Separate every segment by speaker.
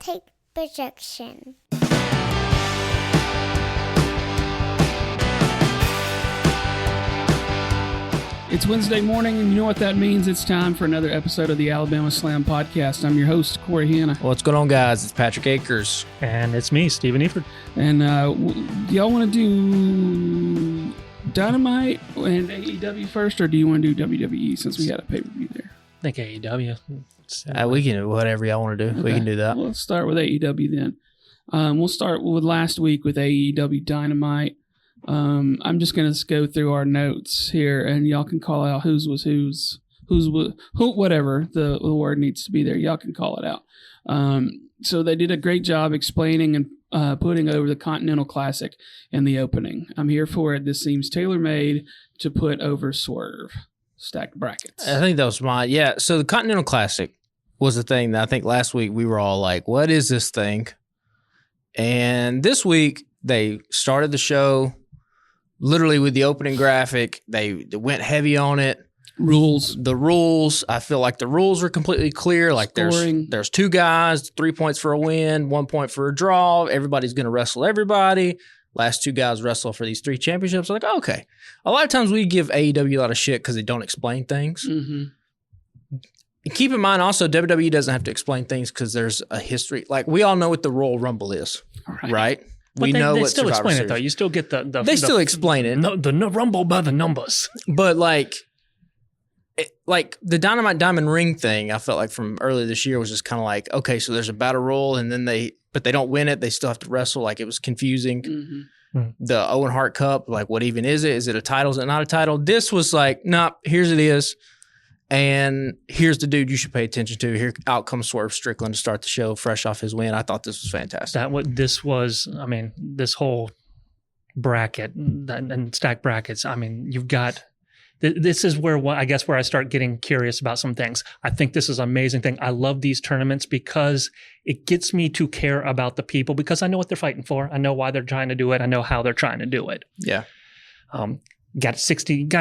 Speaker 1: take projection.
Speaker 2: It's Wednesday morning, and you know what that means. It's time for another episode of the Alabama Slam Podcast. I'm your host, Corey Hanna.
Speaker 3: What's going on, guys? It's Patrick Akers.
Speaker 4: And it's me, Stephen Eford.
Speaker 2: And y'all want to do Dynamite and AEW first, or do you want to do WWE since we got a pay-per-view there?
Speaker 4: I think AEW.
Speaker 3: We can do whatever y'all want to do. Okay. We can do that.
Speaker 2: Well, let's start with AEW then. We'll start with last week with AEW Dynamite. I'm just going to go through our notes here, and y'all can call out whose was whose, whatever the word needs to be there. Y'all can call it out. So they did a great job explaining and putting over the Continental Classic in the opening. I'm here for it. This seems tailor-made to put over Swerve. Stacked brackets.
Speaker 3: I think that was mine. Yeah, so the Continental Classic was the thing that I think last week we were all like, what is this thing? And this week they started the show literally with the opening graphic. They went heavy on it.
Speaker 2: The rules.
Speaker 3: I feel like the rules were completely clear. Like there's two guys, 3 points for a win, 1 point for a draw. Everybody's going to wrestle everybody. Last two guys wrestle for these three championships. I'm like, okay. A lot of times we give AEW a lot of shit because they don't explain things.
Speaker 2: Mm-hmm.
Speaker 3: Keep in mind also, WWE doesn't have to explain things because there's a history. Like, we all know what the Royal Rumble is, right?
Speaker 4: But they still explain it, though. You still get
Speaker 3: They still explain it.
Speaker 4: The Rumble by the numbers.
Speaker 3: But, like the Dynamite Diamond Ring thing, I felt like from earlier this year was just kind of like, okay, so there's a battle royal, and then but they don't win it. They still have to wrestle. Like, it was confusing.
Speaker 2: Mm-hmm.
Speaker 3: The Owen Hart Cup, like, what even is it? Is it a title? Is it not a title? This was like, nah, here's it is. And here's the dude you should pay attention to. Here out comes Swerve Strickland to start the show fresh off his win. I thought this was fantastic.
Speaker 4: This whole bracket and stack brackets, you've got... This is where I start getting curious about some things. I think this is an amazing thing. I love these tournaments because it gets me to care about the people because I know what they're fighting for. I know why they're trying to do it. I know how they're trying to do it.
Speaker 3: Yeah.
Speaker 4: Got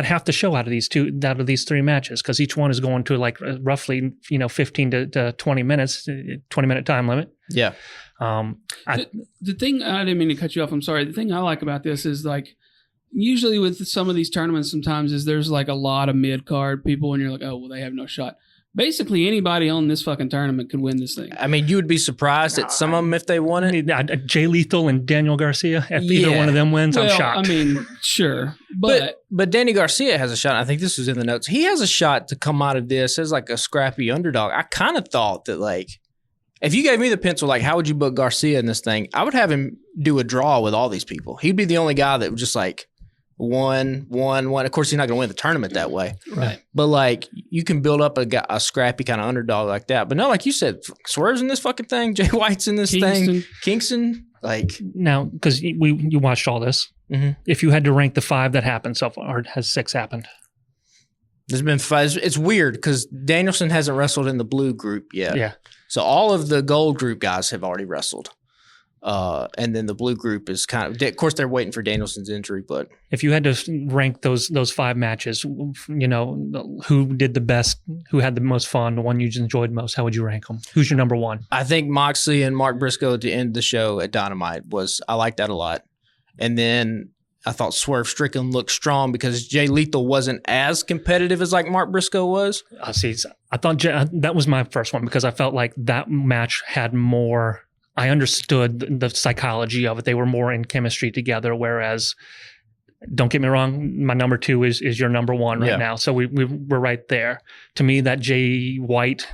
Speaker 4: half the show out of these three matches because each one is going to like roughly 15 to 20 minutes, 20-minute time limit.
Speaker 3: Yeah.
Speaker 2: The thing, I didn't mean to cut you off. I'm sorry. The thing I like about this is like, usually with some of these tournaments sometimes is there's like a lot of mid-card people and you're like, oh, well, they have no shot. Basically, anybody on this fucking tournament could win this thing.
Speaker 3: I mean, you would be surprised at some of them if they won it.
Speaker 4: Jay Lethal and Daniel Garcia, if either one of them wins, I'm shocked.
Speaker 2: I mean, sure. But
Speaker 3: Danny Garcia has a shot. I think this was in the notes. He has a shot to come out of this as like a scrappy underdog. I kind of thought that like, if you gave me the pencil, like how would you book Garcia in this thing? I would have him do a draw with all these people. He'd be the only guy that would just like, one. Of course, he's not going to win the tournament that way.
Speaker 2: Right.
Speaker 3: But, like, you can build up a scrappy kind of underdog like that. But no, like you said, Swerve's in this fucking thing. Jay White's in this thing. Kingston. Like.
Speaker 4: Now, because you watched all this.
Speaker 3: Mm-hmm.
Speaker 4: If you had to rank the 5 that happened so far, or has 6 happened?
Speaker 3: There's been 5. It's weird because Danielson hasn't wrestled in the blue group yet.
Speaker 4: Yeah.
Speaker 3: So all of the gold group guys have already wrestled. And then the blue group is of course, they're waiting for Danielson's injury, but
Speaker 4: if you had to rank those 5 matches, who did the best, who had the most fun, the one you enjoyed most, how would you rank them? Who's your number 1?
Speaker 3: I think Moxley and Mark Briscoe at the end of the show at Dynamite I liked that a lot. And then I thought Swerve Strickland looked strong because Jay Lethal wasn't as competitive as like Mark Briscoe was.
Speaker 4: I thought that was my first one because I felt like that match had more. I understood the psychology of it. They were more in chemistry together, whereas, don't get me wrong, my number 2 is your number 1 right now. So we're right there. To me, that Jay White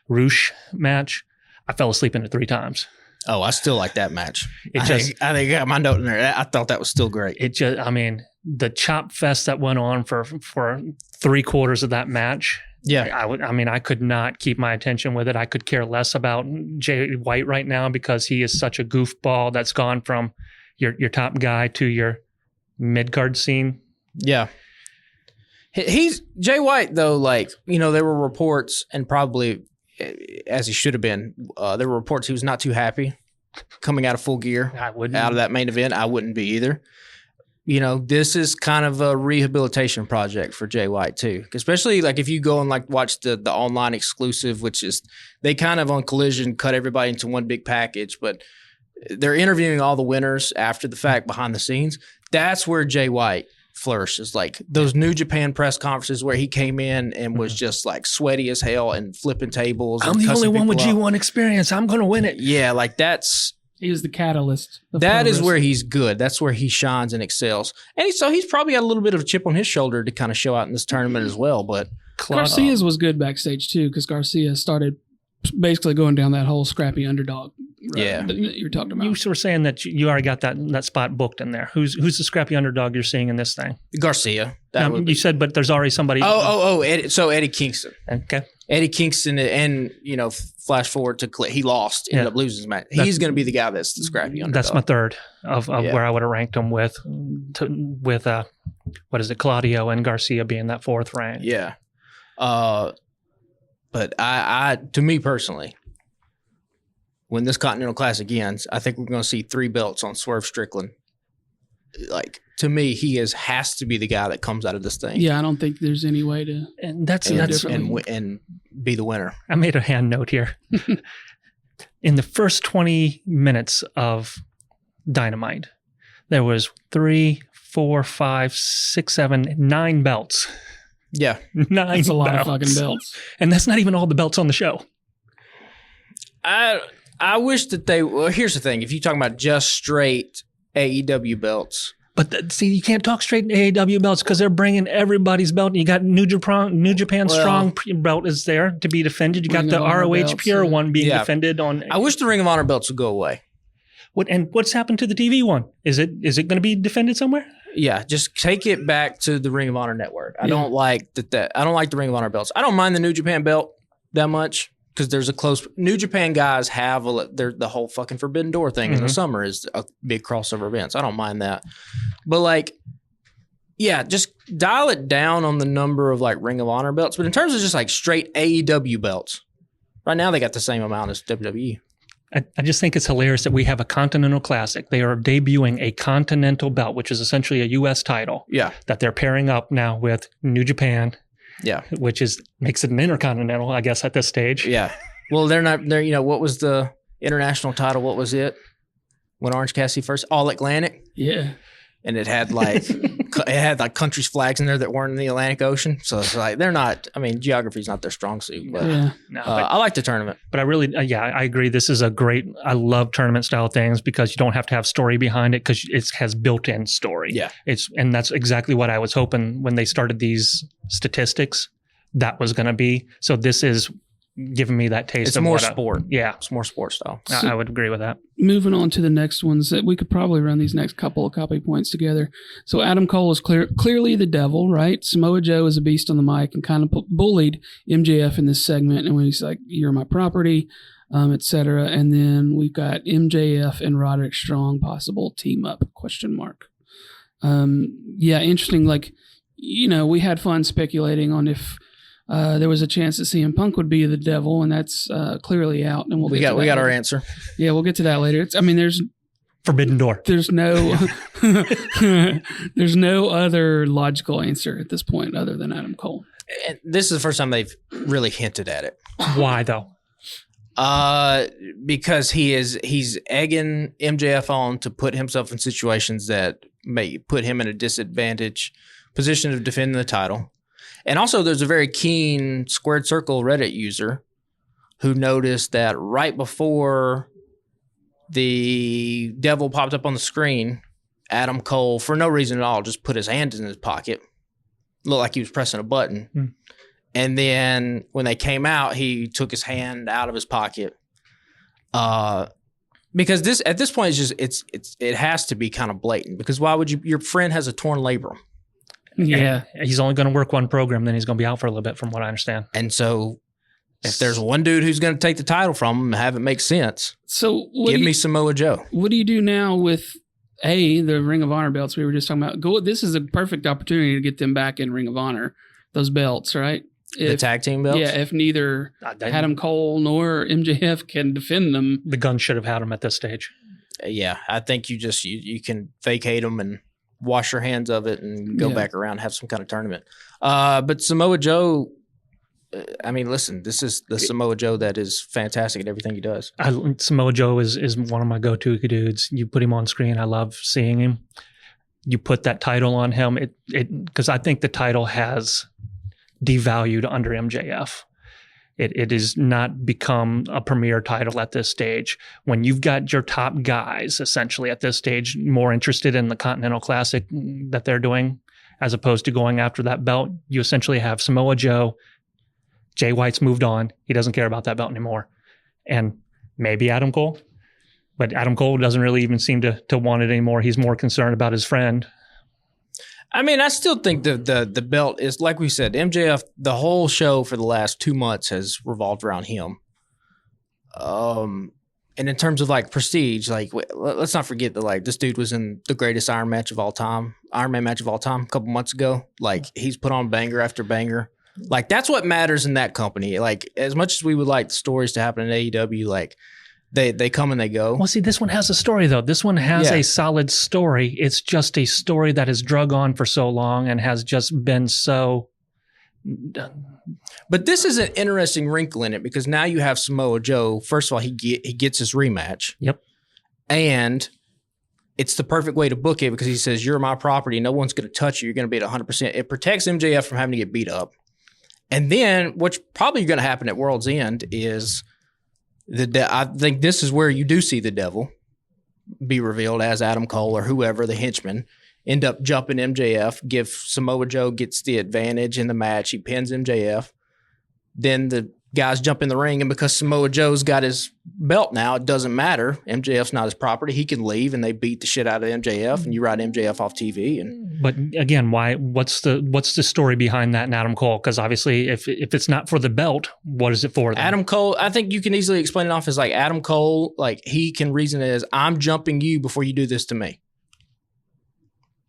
Speaker 4: Roosh match, I fell asleep in it 3 times.
Speaker 3: Oh, I still like that match. I think I got my note in there. I thought that was still great.
Speaker 4: The chop fest that went on for 3/4 of that match.
Speaker 3: Yeah.
Speaker 4: I could not keep my attention with it. I could care less about Jay White right now because he is such a goofball that's gone from your top guy to your mid-card scene.
Speaker 3: Yeah. He's Jay White, though, like, there were reports, and probably as he should have been, there were reports he was not too happy coming out of Full Gear.
Speaker 4: I wouldn't.
Speaker 3: Out of that main event. I wouldn't be either. this is kind of a rehabilitation project for Jay White too. Especially like if you go and like watch the online exclusive, which is they kind of on Collision cut everybody into one big package, but they're interviewing all the winners after the fact behind the scenes. That's where Jay White flourishes. Like those New Japan press conferences where he came in and was just like sweaty as hell and flipping tables.
Speaker 4: I'm the only one with G1 experience. I'm going to win it.
Speaker 3: Yeah, like that's.
Speaker 2: He was the catalyst.
Speaker 3: That is where he's good. That's where he shines and excels. And he's probably got a little bit of a chip on his shoulder to kind of show out in this tournament as well. But
Speaker 2: Garcia's was good backstage too, because Garcia started basically going down that whole scrappy underdog road that you're talking about.
Speaker 4: You were saying that you already got that spot booked in there. Who's the scrappy underdog you're seeing in this thing?
Speaker 3: Garcia.
Speaker 4: You said, but there's already somebody.
Speaker 3: Eddie Kingston.
Speaker 4: Okay.
Speaker 3: Eddie Kingston, and flash forward to he lost, ended up losing his match. He's going to be the guy that's the scrappy underdog.
Speaker 4: That's my third of where I would have ranked him with Claudio and Garcia being that fourth rank.
Speaker 3: Yeah. But I to me personally, when this Continental Classic ends, I think we're going to see 3 belts on Swerve Strickland. Like, to me, he has to be the guy that comes out of this thing.
Speaker 2: Yeah, I don't think there's any way to.
Speaker 4: And that's
Speaker 3: and be the winner.
Speaker 4: I made a hand note here. In the first 20 minutes of Dynamite, there was 3, 4, 5, 6, 7, 9 belts.
Speaker 3: Yeah.
Speaker 4: 9
Speaker 2: That's a lot
Speaker 4: belts.
Speaker 2: of fucking belts.
Speaker 4: And that's not even all the belts on the show.
Speaker 3: I wish that here's the thing. If you're talking about just straight AEW belts.
Speaker 4: But see, you can't talk straight AEW belts because they're bringing everybody's belt. You got New Japan Strong belt is there to be defended. You got the ROH belts, Pure one being defended on.
Speaker 3: I wish the Ring of Honor belts would go away.
Speaker 4: What's happened to the TV one? Is it going to be defended somewhere?
Speaker 3: Yeah, just take it back to the Ring of Honor network. I don't like that. I don't like the Ring of Honor belts. I don't mind the New Japan belt that much because there's a close. New Japan guys have the whole fucking Forbidden Door thing in the summer is a big crossover event. So I don't mind that, but just dial it down on the number of like Ring of Honor belts. But in terms of just like straight AEW belts, right now they got the same amount as WWE.
Speaker 4: I just think it's hilarious that we have a Continental Classic. They are debuting a Continental belt, which is essentially a U.S. title.
Speaker 3: Yeah.
Speaker 4: That they're pairing up now with New Japan.
Speaker 3: Yeah.
Speaker 4: Which makes it an Intercontinental, I guess, at this stage.
Speaker 3: Yeah. Well, they're what was the international title? What was it when Orange Cassidy first? All Atlantic?
Speaker 2: Yeah.
Speaker 3: And it had countries' flags in there that weren't in the Atlantic Ocean. So it's like they're not. I mean, geography's not their strong suit. But I like the tournament.
Speaker 4: But I really, I agree. This is a great. I love tournament style things because you don't have to have story behind it because it has built-in story.
Speaker 3: Yeah,
Speaker 4: and that's exactly what I was hoping when they started these statistics. That was going to be. So this is giving me that taste.
Speaker 3: It's
Speaker 4: of
Speaker 3: more sport.
Speaker 4: Yeah,
Speaker 3: it's more sport style.
Speaker 4: I would agree with that.
Speaker 2: Moving on to the next ones, that we could probably run these next couple of copy points together. So Adam Cole is clearly the devil, right? Samoa Joe is a beast on the mic and kind of bullied MJF in this segment, and when he's like, "You're my property," etc. And then we've got MJF and Roderick Strong possible team up ? Interesting. Like, we had fun speculating on if. There was a chance that CM Punk would be the devil, and that's clearly out. And we got
Speaker 3: our answer.
Speaker 2: Yeah, we'll get to that later. There's
Speaker 4: Forbidden Door.
Speaker 2: There's no there's no other logical answer at this point other than Adam Cole.
Speaker 3: And this is the first time they've really hinted at it.
Speaker 4: Why though?
Speaker 3: Because he's egging MJF on to put himself in situations that may put him in a disadvantaged position of defending the title. And also, there's a very keen Squared Circle Reddit user who noticed that right before the devil popped up on the screen, Adam Cole, for no reason at all, just put his hand in his pocket. Looked like he was pressing a button. And then when they came out, he took his hand out of his pocket. Because at this point, it has to be kind of blatant. Because why would your friend has a torn labrum?
Speaker 2: Yeah.
Speaker 4: And he's only going to work one program, then he's going to be out for a little bit, from what I understand.
Speaker 3: And so, if there's one dude who's going to take the title from him and have it make sense,
Speaker 2: so
Speaker 3: give me Samoa Joe.
Speaker 2: What do you do now with the Ring of Honor belts we were just talking about? This is a perfect opportunity to get them back in Ring of Honor, those belts, right?
Speaker 3: The tag team belts?
Speaker 2: Yeah, if neither Adam Cole nor MJF can defend them.
Speaker 4: The gun should have had them at this stage.
Speaker 3: Yeah, I think you can vacate them and wash your hands of it and go back around and have some kind of tournament. But Samoa Joe, I mean, listen, this is the Samoa Joe that is fantastic at everything he does.
Speaker 4: Samoa Joe is one of my go-to dudes. You put him on screen, I love seeing him. You put that title on him, because I think the title has devalued under MJF. It has not become a premier title at this stage. When you've got your top guys essentially at this stage more interested in the Continental Classic that they're doing as opposed to going after that belt, you essentially have Samoa Joe. Jay White's moved on. He doesn't care about that belt anymore. And maybe Adam Cole. But Adam Cole doesn't really even seem to want it anymore. He's more concerned about his friend.
Speaker 3: I mean, I still think the belt is, like we said, MJF, the whole show for the last 2 months has revolved around him. And in terms of like prestige, like let's not forget that like this dude was in the greatest Iron Man match of all time a couple months ago. Like he's put on banger after banger. Like that's what matters in that company. Like as much as we would like the stories to happen in AEW, like they come and they go.
Speaker 4: Well, see, this one has a story, though. This one has a solid story. It's just a story that has drug on for so long and has just been so...
Speaker 3: But this is an interesting wrinkle in it because now you have Samoa Joe. First of all, he gets his rematch.
Speaker 4: Yep.
Speaker 3: And it's the perfect way to book it because he says, you're my property. No one's going to touch you. You're going to be at 100%. It protects MJF from having to get beat up. And then what's probably going to happen at World's End is... I think this is where you do see the devil be revealed as Adam Cole or whoever, the henchman, end up jumping MJF, give Samoa Joe gets the advantage in the match. He pins MJF. Then the guys jump in the ring, and because Samoa Joe's got his belt now, it doesn't matter. MJF's not his property. He can leave, and they beat the shit out of MJF, and you write MJF off TV.
Speaker 4: But again, why? What's the story behind that in Adam Cole? Because obviously, if it's not for the belt, what is it for? Then?
Speaker 3: Adam Cole, I think you can easily explain it off as like Adam Cole, like he can reason it as I'm jumping you before you do this to me.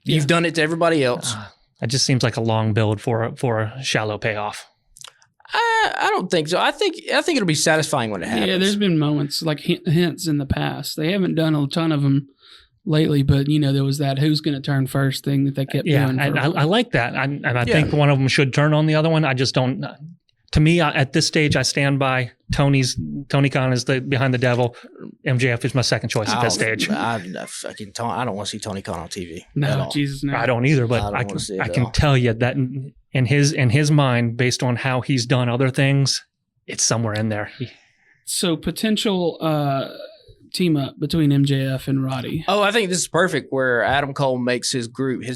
Speaker 3: You've done it to everybody else.
Speaker 4: It just seems like a long build for a shallow payoff.
Speaker 3: I don't think so. I think it'll be satisfying when it happens.
Speaker 2: Yeah, there's been moments like hints in the past. They haven't done a ton of them lately, but there was that who's going to turn first thing that they kept doing.
Speaker 4: I like that, and I think one of them should turn on the other one. I just don't. To me, at this stage, I stand by Tony Khan is behind the devil. MJF is my second choice at this stage.
Speaker 3: I don't want to see Tony Khan on TV.
Speaker 2: No, Jesus, no.
Speaker 4: I don't either. But I can tell you that in his mind, based on how he's done other things, it's somewhere in there.
Speaker 2: So potential team up between MJF and Roddy.
Speaker 3: Oh, I think this is perfect where Adam Cole makes his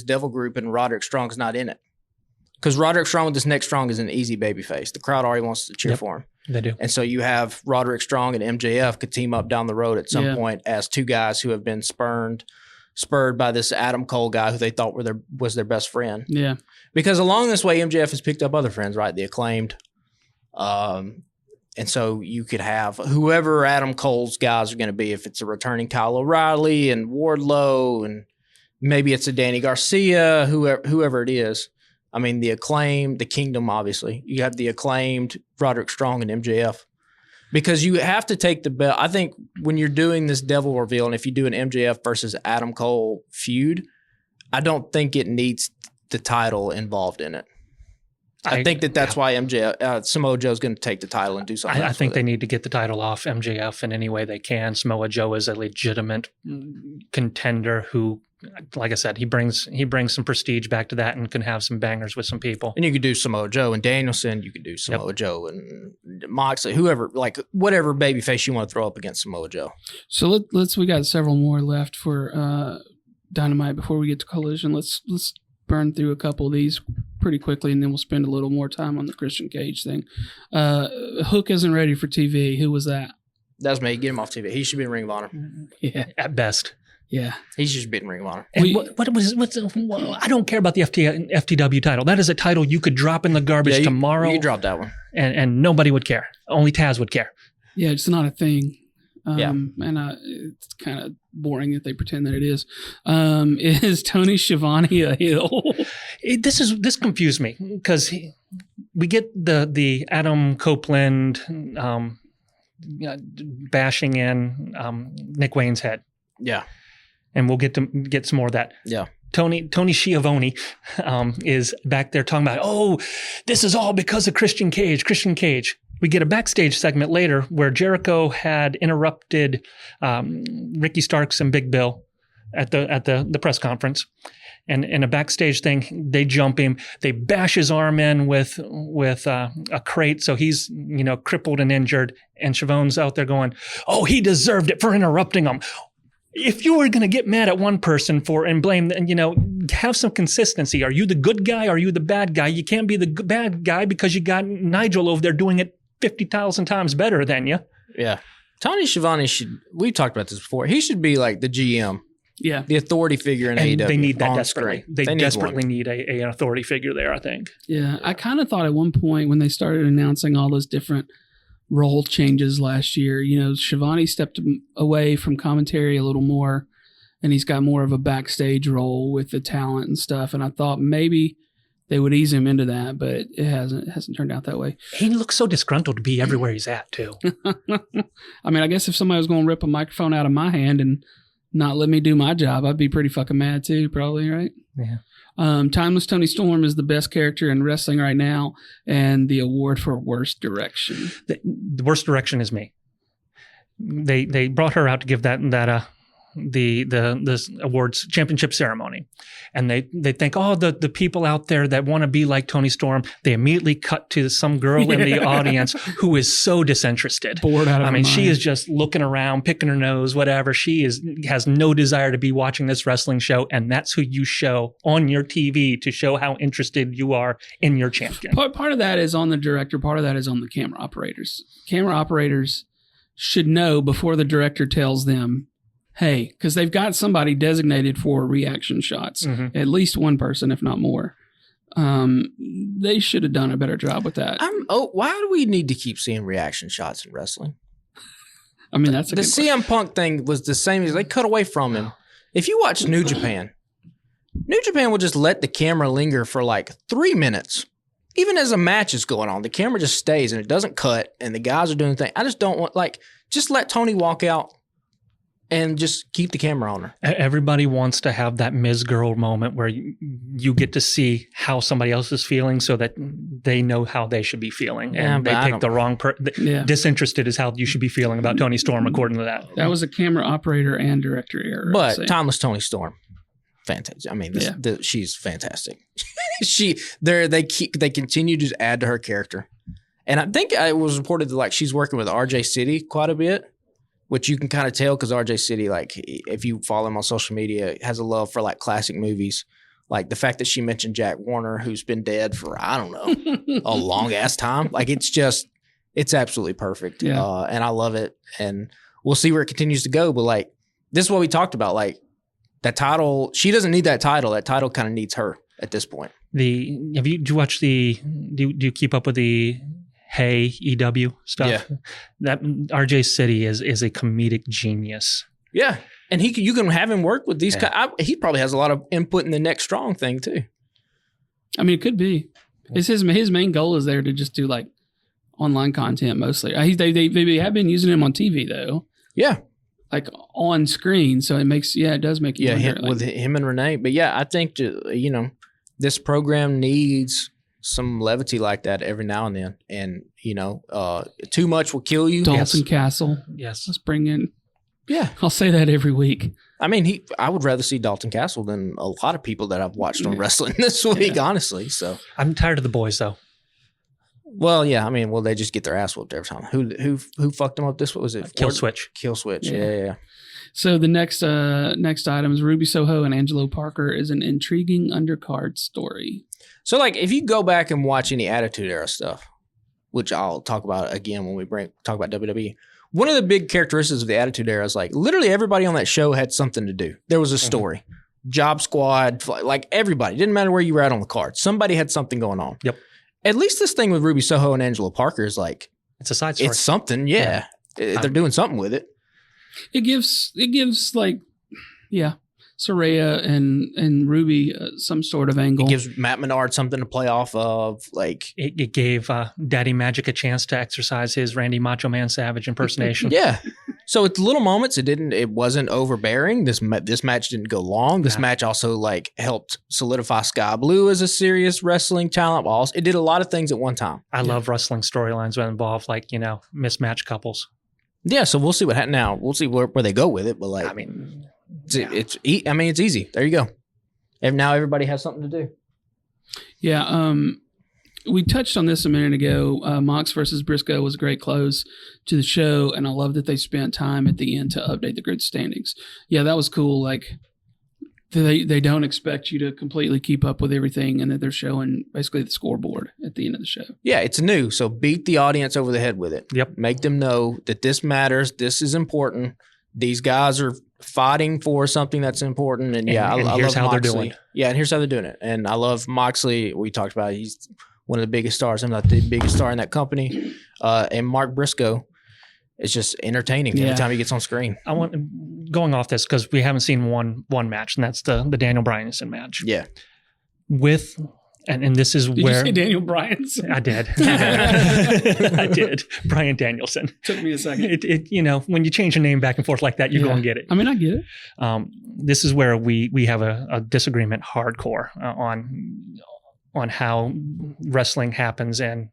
Speaker 3: devil group, and Roderick Strong's not in it. Because Roderick Strong with this next Strong is an easy babyface. The crowd already wants to cheer for him.
Speaker 4: They do.
Speaker 3: And so you have Roderick Strong and MJF could team up down the road at some point as two guys who have been spurred by this Adam Cole guy who they thought was their best friend.
Speaker 2: Yeah.
Speaker 3: Because along this way, MJF has picked up other friends, right? The Acclaimed. And so you could have whoever Adam Cole's guys are going to be, if it's a returning Kyle O'Reilly and Wardlow, and maybe it's a Danny Garcia, whoever it is. I mean, the Acclaimed, the Kingdom, obviously. You have the Acclaimed, Roderick Strong, and MJF. Because you have to take the belt. I think when you're doing this devil reveal, and if you do an MJF versus Adam Cole feud, I don't think it needs the title involved in it. I think that's why Samoa Joe's going to take the title and do something.
Speaker 4: I think they need to get the title off MJF in any way they can. Samoa Joe is a legitimate contender who, like I said, he brings some prestige back to that and can have some bangers with some people.
Speaker 3: And you could do Samoa Joe and Danielson. You could do Samoa Joe and Moxley, whoever, like whatever babyface you want to throw up against Samoa Joe.
Speaker 2: So we got several more left for Dynamite before we get to Collision. Let's burn through a couple of these pretty quickly, and then we'll spend a little more time on the Christian Cage thing. Hook isn't ready for TV. Who was that?
Speaker 3: That's me. Get him off TV. He should be in Ring of Honor.
Speaker 4: Yeah, at best.
Speaker 2: Yeah,
Speaker 3: he should be in Ring of Honor.
Speaker 4: And I don't care about the FTW title. That is a title you could drop in the garbage tomorrow.
Speaker 3: You drop that one,
Speaker 4: and nobody would care. Only Taz would care.
Speaker 2: Yeah, it's not a thing. And it's kind of boring that they pretend that it is. Is Tony Schiavone a heel?
Speaker 4: This confused me because we get the Adam Copeland bashing in Nick Wayne's head.
Speaker 3: Yeah,
Speaker 4: and we'll get some more of that.
Speaker 3: Yeah.
Speaker 4: Tony Schiavone is back there talking about, oh, this is all because of Christian Cage. We get a backstage segment later where Jericho had interrupted Ricky Starks and Big Bill at the press conference. And in a backstage thing, they jump him. They bash his arm in with a crate, so he's crippled and injured. And Schiavone's out there going, "Oh, he deserved it for interrupting him." If you were going to get mad at one person and blame, have some consistency. Are you the good guy? Are you the bad guy? You can't be the bad guy because you got Nigel over there doing it 50,000 times better than you.
Speaker 3: Yeah, Tony Schiavone we've talked about this before. He should be like the GM.
Speaker 2: Yeah,
Speaker 3: the authority figure in AEW.
Speaker 4: They need that
Speaker 3: on
Speaker 4: desperately.
Speaker 3: Screen.
Speaker 4: They desperately need an authority figure there, I think.
Speaker 2: Yeah, I kind of thought at one point when they started announcing all those different role changes last year, Schiavone stepped away from commentary a little more, and he's got more of a backstage role with the talent and stuff. And I thought maybe they would ease him into that, but it hasn't turned out that way.
Speaker 4: He looks so disgruntled to be everywhere he's at, too.
Speaker 2: I mean, I guess if somebody was going to rip a microphone out of my hand and not let me do my job, I'd be pretty fucking mad too, probably, right?
Speaker 4: Yeah.
Speaker 2: Timeless Tony Storm is the best character in wrestling right now, and the award for worst direction.
Speaker 4: The worst direction is me. They brought her out to give the awards championship ceremony, and they think, the people out there that want to be like Tony Storm, they immediately cut to some girl in the audience who is so disinterested,
Speaker 2: bored out of her mind.
Speaker 4: She is just looking around, picking her nose, whatever. She has no desire to be watching this wrestling show, and that's who you show on your TV to show how interested you are in your champion.
Speaker 2: Part of that is on the director. Part of that is on the camera operators. Camera operators should know before the director tells them, hey, because they've got somebody designated for reaction shots, at least one person, if not more. They should have done a better job with that.
Speaker 3: Why do we need to keep seeing reaction shots in wrestling?
Speaker 2: I mean, that's a
Speaker 3: the
Speaker 2: good
Speaker 3: CM
Speaker 2: question.
Speaker 3: Punk thing was the same as they cut away from him. If you watch New Japan will just let the camera linger for like 3 minutes. Even as a match is going on, the camera just stays and it doesn't cut, and the guys are doing the thing. I just don't want, just let Tony walk out and just keep the camera on her.
Speaker 4: Everybody wants to have that Ms. Girl moment where you get to see how somebody else is feeling so that they know how they should be feeling. And they pick the wrong disinterested is how you should be feeling about Tony Storm, according to that.
Speaker 2: That was a camera operator and director error.
Speaker 3: But Timeless Tony Storm, fantastic. I mean, she's fantastic. They continue to add to her character. And I think it was reported that she's working with RJ City quite a bit, which you can kind of tell because RJ City, if you follow him on social media, has a love for classic movies. Like the fact that she mentioned Jack Warner, who's been dead for, I don't know, a long ass time. It's absolutely perfect.
Speaker 2: Yeah.
Speaker 3: And I love it. And we'll see where it continues to go. But this is what we talked about. That title, she doesn't need that title. That title kind of needs her at this point.
Speaker 4: Do you keep up with the Hey EW stuff?
Speaker 3: Yeah.
Speaker 4: That RJ City is a comedic genius.
Speaker 3: Yeah. And you can have him work with these guys. He probably has a lot of input in the Next Strong thing too.
Speaker 2: I mean, it could be. It's his main goal is there to just do online content mostly. They have been using him on TV though.
Speaker 3: Yeah.
Speaker 2: On screen. So it does make you wonder.
Speaker 3: With him and Renee. But yeah, I think, this program needs some levity like that every now and then. And, too much will kill you.
Speaker 2: Dalton Castle.
Speaker 4: Yes.
Speaker 2: Let's bring in.
Speaker 3: Yeah.
Speaker 2: I'll say that every week.
Speaker 3: I mean, I would rather see Dalton Castle than a lot of people that I've watched on wrestling this week, honestly. So
Speaker 4: I'm tired of the boys, though.
Speaker 3: Well, yeah. I mean, they just get their ass whooped every time. Who fucked them up? What was it?
Speaker 4: Kill Switch.
Speaker 3: Kill Switch. Yeah.
Speaker 2: So the next item is Ruby Soho and Angelo Parker is an intriguing undercard story.
Speaker 3: So, if you go back and watch any Attitude Era stuff, which I'll talk about again when we talk about WWE, one of the big characteristics of the Attitude Era is literally everybody on that show had something to do. There was a story. Job Squad, everybody. Didn't matter where you were at on the card. Somebody had something going on.
Speaker 4: Yep.
Speaker 3: At least this thing with Ruby Soho and Angelo Parker is
Speaker 4: it's a side story.
Speaker 3: It's something, yeah. They're doing something with it.
Speaker 2: It gives Saraya and Ruby some sort of angle.
Speaker 3: It gives Matt Menard something to play off of.
Speaker 4: It gave Daddy Magic a chance to exercise his Randy Macho Man Savage impersonation.
Speaker 3: Yeah. So it's little moments. It wasn't overbearing. This match didn't go long. This match also like helped solidify Sky Blue as a serious wrestling talent. Also, it did a lot of things at one time.
Speaker 4: I love wrestling storylines that involve like, mismatched couples.
Speaker 3: Yeah. So we'll see what happens now. We'll see where they go with it. But like, it's easy. There you go. And now everybody has something to do.
Speaker 2: Yeah. We touched on this a minute ago. Mox versus Briscoe was a great close to the show, and I love that they spent time at the end to update the grid standings. Yeah, that was cool. Like, they don't expect you to completely keep up with everything, and that they're showing basically the scoreboard at the end of the show.
Speaker 3: Yeah, it's new, so beat the audience over the head with it.
Speaker 4: Yep.
Speaker 3: Make them know that this matters. This is important. These guys are fighting for something that's important, and I
Speaker 4: here's
Speaker 3: love
Speaker 4: how
Speaker 3: Moxley.
Speaker 4: they're doing it.
Speaker 3: Yeah, and here's how they're doing it. And I love Moxley. We talked about it. He's one of the biggest stars. I'm not the biggest star in that company. And Mark Briscoe is just entertaining every time he gets on screen.
Speaker 4: I want going off this because we haven't seen one match, and that's the Daniel Bryanson match.
Speaker 3: Yeah.
Speaker 4: With and this is
Speaker 2: Did
Speaker 4: where
Speaker 2: you say Daniel Bryanson?
Speaker 4: I did. I did. Brian Danielson.
Speaker 2: Took me a second.
Speaker 4: It when you change a name back and forth like that, you go and get it.
Speaker 2: I mean, I get it.
Speaker 4: This is where we have a disagreement hardcore on how wrestling happens in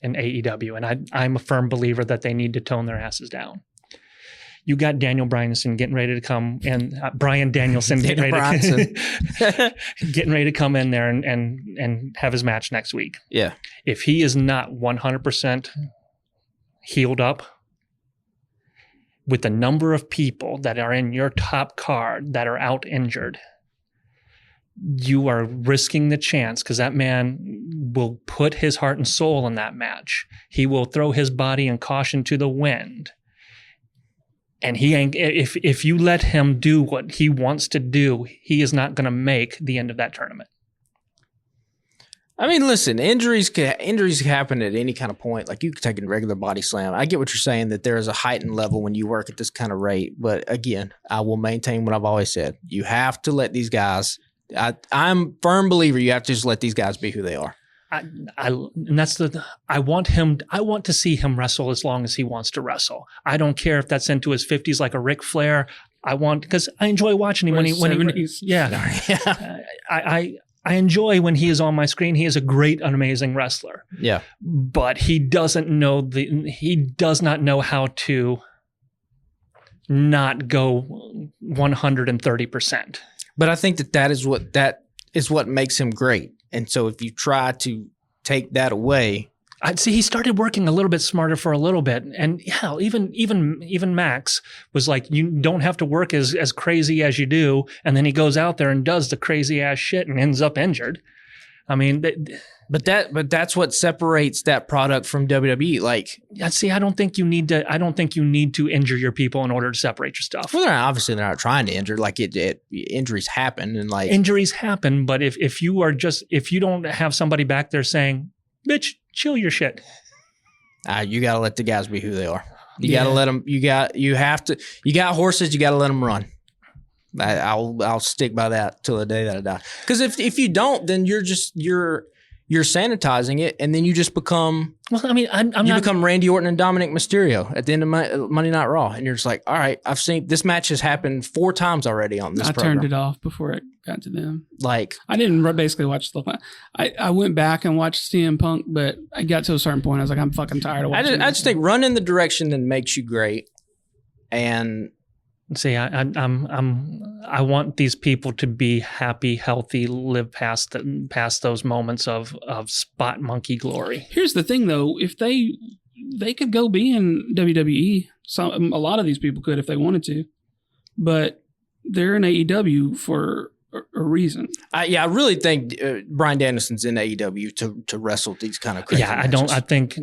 Speaker 4: AEW. And I'm a firm believer that they need to tone their asses down. You got Daniel Bryanson getting ready to come, and Brian Danielson getting ready to come in there and have his match next week.
Speaker 3: Yeah.
Speaker 4: If he is not 100% healed up, with the number of people that are in your top card that are out injured, you are risking the chance, because that man will put his heart and soul in that match. He will throw his body and caution to the wind. And he ain't, if you let him do what he wants to do, he is not going to make the end of that tournament.
Speaker 3: I mean, listen, injuries happen at any kind of point. Like, you could take a regular body slam. I get what you're saying, that there is a heightened level when you work at this kind of rate. But again, I will maintain what I've always said. You have to let these guys. I'm a firm believer you have to just let these guys be who they are.
Speaker 4: I want to see him wrestle as long as he wants to wrestle. I don't care if that's into his 50s like a Ric Flair. because I enjoy watching him when I enjoy when he is on my screen. He is a great and amazing wrestler. Yeah. But he does not know how to not go 130%.
Speaker 3: But I think that is what makes him great. And so if you try to take that away,
Speaker 4: I'd see he started working a little bit smarter for a little bit. And hell, even Max was like, you don't have to work as crazy as you do. And then he goes out there and does the crazy ass shit and ends up injured. I mean,
Speaker 3: but that's what separates that product from WWE. Like,
Speaker 4: see, I don't think you need to injure your people in order to separate your stuff.
Speaker 3: Well, they're not trying to injure. Like, injuries happen, and like
Speaker 4: injuries happen. But if you don't have somebody back there saying, "Bitch, chill your shit,"
Speaker 3: you got to let the guys be who they are. You got to let them. You got horses. You got to let them run. I'll stick by that till the day that I die. Because if you don't, then you're sanitizing it, and then you just become. Well, I mean, become Randy Orton and Dominic Mysterio at the end of Monday Night Raw, and you're just like, all right, I've seen this match has happened 4 times already on this.
Speaker 2: I turned it off before it got to them.
Speaker 3: Like,
Speaker 2: I didn't basically watch the. I went back and watched CM Punk, but I got to a certain point. I was like, I'm fucking tired of watching.
Speaker 3: I just think run in the direction that makes you great, and.
Speaker 4: See, I want these people to be happy, healthy, live past those moments of spot monkey glory.
Speaker 2: Here's the thing, though: if they could go be in WWE, a lot of these people could if they wanted to, but they're in AEW for a reason.
Speaker 3: I really think Bryan Danielson's in AEW to wrestle these kind of crazy matches.
Speaker 4: I think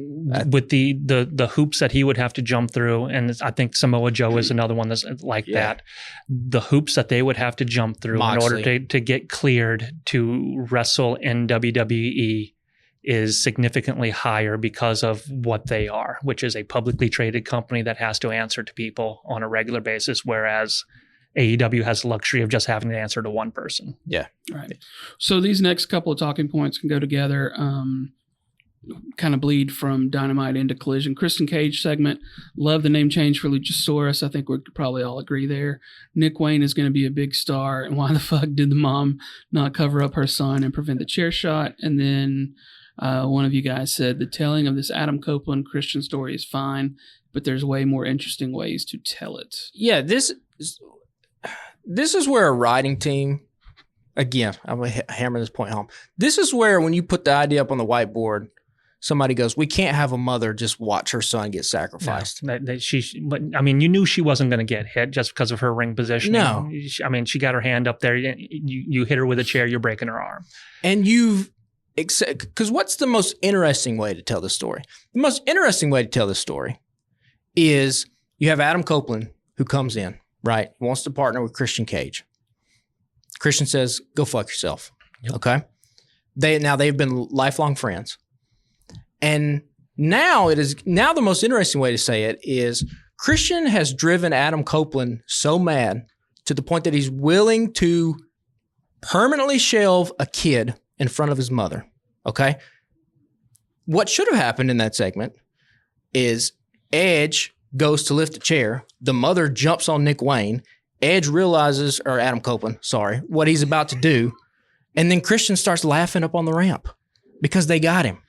Speaker 4: with the hoops that he would have to jump through, and I think Samoa Joe is another one that's like that. The hoops that they would have to jump through Moxley. In order to get cleared to wrestle in WWE is significantly higher because of what they are, which is a publicly traded company that has to answer to people on a regular basis, whereas AEW has the luxury of just having to answer to one person.
Speaker 3: Yeah.
Speaker 2: Right. So these next couple of talking points can go together. kind of bleed from Dynamite into Collision. Christian Cage segment. Love the name change for Luchasaurus. I think we could probably all agree there. Nick Wayne is going to be a big star. And why the fuck did the mom not cover up her son and prevent the chair shot? And then one of you guys said the telling of this Adam Copeland Christian story is fine, but there's way more interesting ways to tell it.
Speaker 3: Yeah, this is where a writing team, again, I'm going to hammer this point home. This is where when you put the idea up on the whiteboard, somebody goes, we can't have a mother just watch her son get sacrificed.
Speaker 4: No, but I mean, you knew she wasn't going to get hit just because of her ring positioning.
Speaker 3: No.
Speaker 4: I mean, she got her hand up there. You hit her with a chair, you're breaking her arm.
Speaker 3: And because what's the most interesting way to tell this story? The most interesting way to tell this story is you have Adam Copeland who comes in, right? Wants to partner with Christian Cage. Christian says, go fuck yourself. Yep. Okay? They've been lifelong friends. And now the most interesting way to say it is Christian has driven Adam Copeland so mad to the point that he's willing to permanently shelve a kid in front of his mother. Okay? What should have happened in that segment is Edge goes to lift a chair. The mother jumps on Nick Wayne. Edge realizes, or Adam Copeland, sorry, what he's about to do. And then Christian starts laughing up on the ramp because they got him.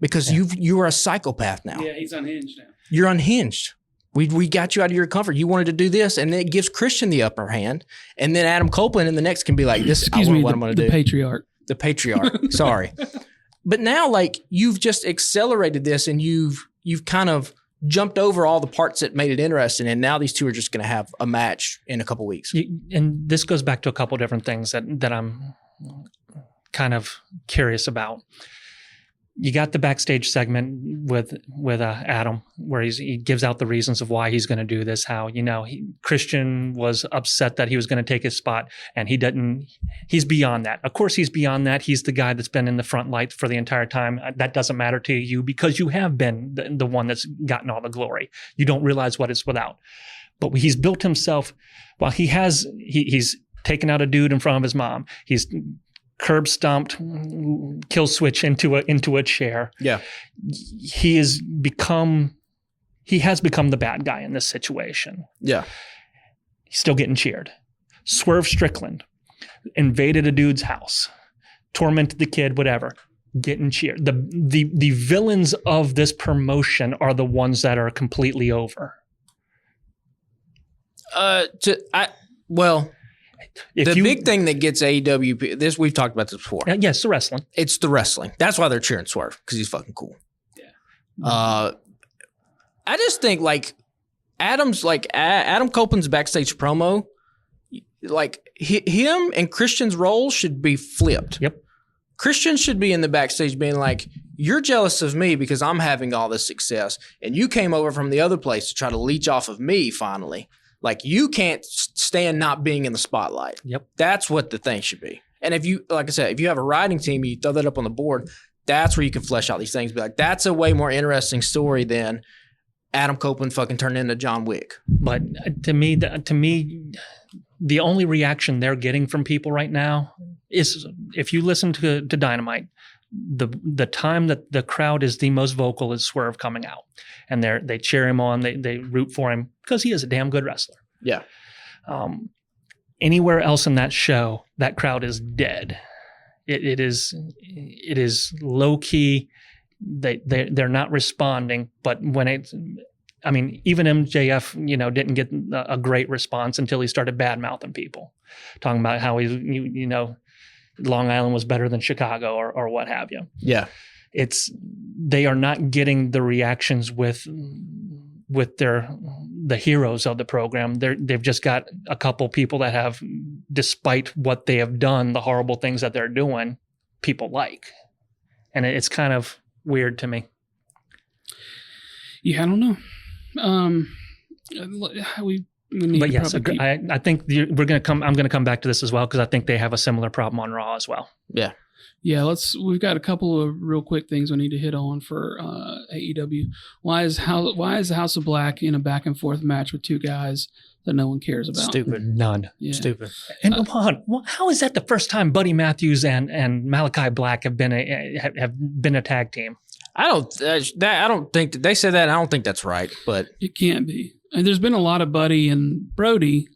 Speaker 3: Because you are a psychopath now.
Speaker 2: Yeah, he's unhinged now.
Speaker 3: You're unhinged. We got you out of your comfort. You wanted to do this, and then it gives Christian the upper hand. And then Adam Copeland in the next can be like, "This is what I'm going to do."
Speaker 2: The patriarch.
Speaker 3: The patriarch. Sorry, but now like you've just accelerated this, and you've kind of jumped over all the parts that made it interesting, and now these two are just going to have a match in a couple weeks.
Speaker 4: And this goes back to a couple different things that I'm kind of curious about. You got the backstage segment with Adam where he gives out the reasons of why he's going to do this, how, Christian was upset that he was going to take his spot and he's beyond that. Of course, he's beyond that. He's the guy that's been in the front light for the entire time. That doesn't matter to you because you have been the one that's gotten all the glory. You don't realize what it's without. But he's built himself, well, he's taken out a dude in front of his mom. He's curb stomped, kill switch into a chair.
Speaker 3: Yeah.
Speaker 4: He has become the bad guy in this situation.
Speaker 3: Yeah.
Speaker 4: He's still getting cheered. Swerve Strickland invaded a dude's house, tormented the kid, whatever, getting cheered. The villains of this promotion are the ones that are completely over.
Speaker 3: Big thing that gets AEW, we've talked about this before.
Speaker 4: Yes, the wrestling.
Speaker 3: It's the wrestling. That's why they're cheering Swerve, because he's fucking cool. Yeah. I just think like Adam Copeland's backstage promo, like him and Christian's role should be flipped.
Speaker 4: Yep.
Speaker 3: Christian should be in the backstage being like, you're jealous of me because I'm having all this success, and you came over from the other place to try to leech off of me finally. Like, you can't stand not being in the spotlight.
Speaker 4: Yep.
Speaker 3: That's what the thing should be. And if you, like I said, if you have a writing team, you throw that up on the board, that's where you can flesh out these things. Be like, that's a way more interesting story than Adam Copeland fucking turned into John Wick.
Speaker 4: But to me, the only reaction they're getting from people right now is, if you listen to Dynamite, the time that the crowd is the most vocal is Swerve coming out, and they cheer him on, they root for him because he is a damn good wrestler.
Speaker 3: Yeah.
Speaker 4: Anywhere else in that show, that crowd is dead. It is low key. They're not responding. But when even MJF, didn't get a great response until he started bad mouthing people, talking about how Long Island was better than Chicago or what have you.
Speaker 3: Yeah.
Speaker 4: They are not getting the reactions with the heroes of the program. They've just got a couple people that have, despite what they have done, the horrible things that they're doing, people like. And it's kind of weird to me.
Speaker 2: Yeah, I don't know.
Speaker 4: But yes, I think I'm going to come back to this as well, because I think they have a similar problem on Raw as well.
Speaker 3: Yeah.
Speaker 2: Yeah, we've got a couple of real quick things we need to hit on for AEW. Why is the House of Black in a back and forth match with two guys that no one cares about?
Speaker 3: Stupid.
Speaker 4: None.
Speaker 2: Yeah.
Speaker 3: Stupid.
Speaker 4: And how is that the first time Buddy Matthews and Malachi Black have been a tag team?
Speaker 3: I don't think that they said that. I don't think that's right, but
Speaker 2: It can't be. And there's been a lot of Buddy and Brody.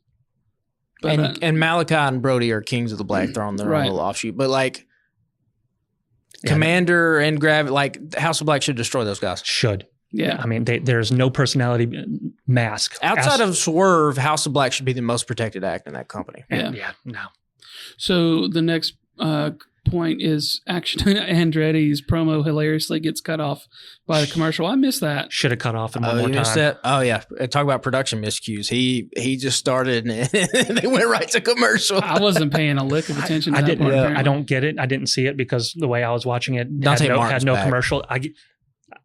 Speaker 2: But,
Speaker 3: and Malachi and Brody are kings of the Black Throne. They're
Speaker 2: Right.
Speaker 3: on a little offshoot, but like Commander and like House of Black should destroy those guys.
Speaker 4: Should.
Speaker 2: yeah.
Speaker 4: I mean, there's no personality mask.
Speaker 3: Outside of Swerve, House of Black should be the most protected act in that company.
Speaker 4: No.
Speaker 2: So the next point is actually Andretti's promo hilariously gets cut off by the commercial. I missed that.
Speaker 4: Should have cut off in one
Speaker 3: Oh,
Speaker 4: more
Speaker 3: you missed
Speaker 4: time.
Speaker 3: that? Oh yeah. Talk about production miscues. He just started and they went right to commercial.
Speaker 2: I wasn't paying a lick of attention to
Speaker 4: I
Speaker 2: that
Speaker 4: didn't.
Speaker 2: part.
Speaker 4: I
Speaker 2: apparently.
Speaker 4: don't get it. I didn't see it because the way I was watching it
Speaker 3: Dante
Speaker 4: had
Speaker 3: Martin's
Speaker 4: no
Speaker 3: back.
Speaker 4: commercial.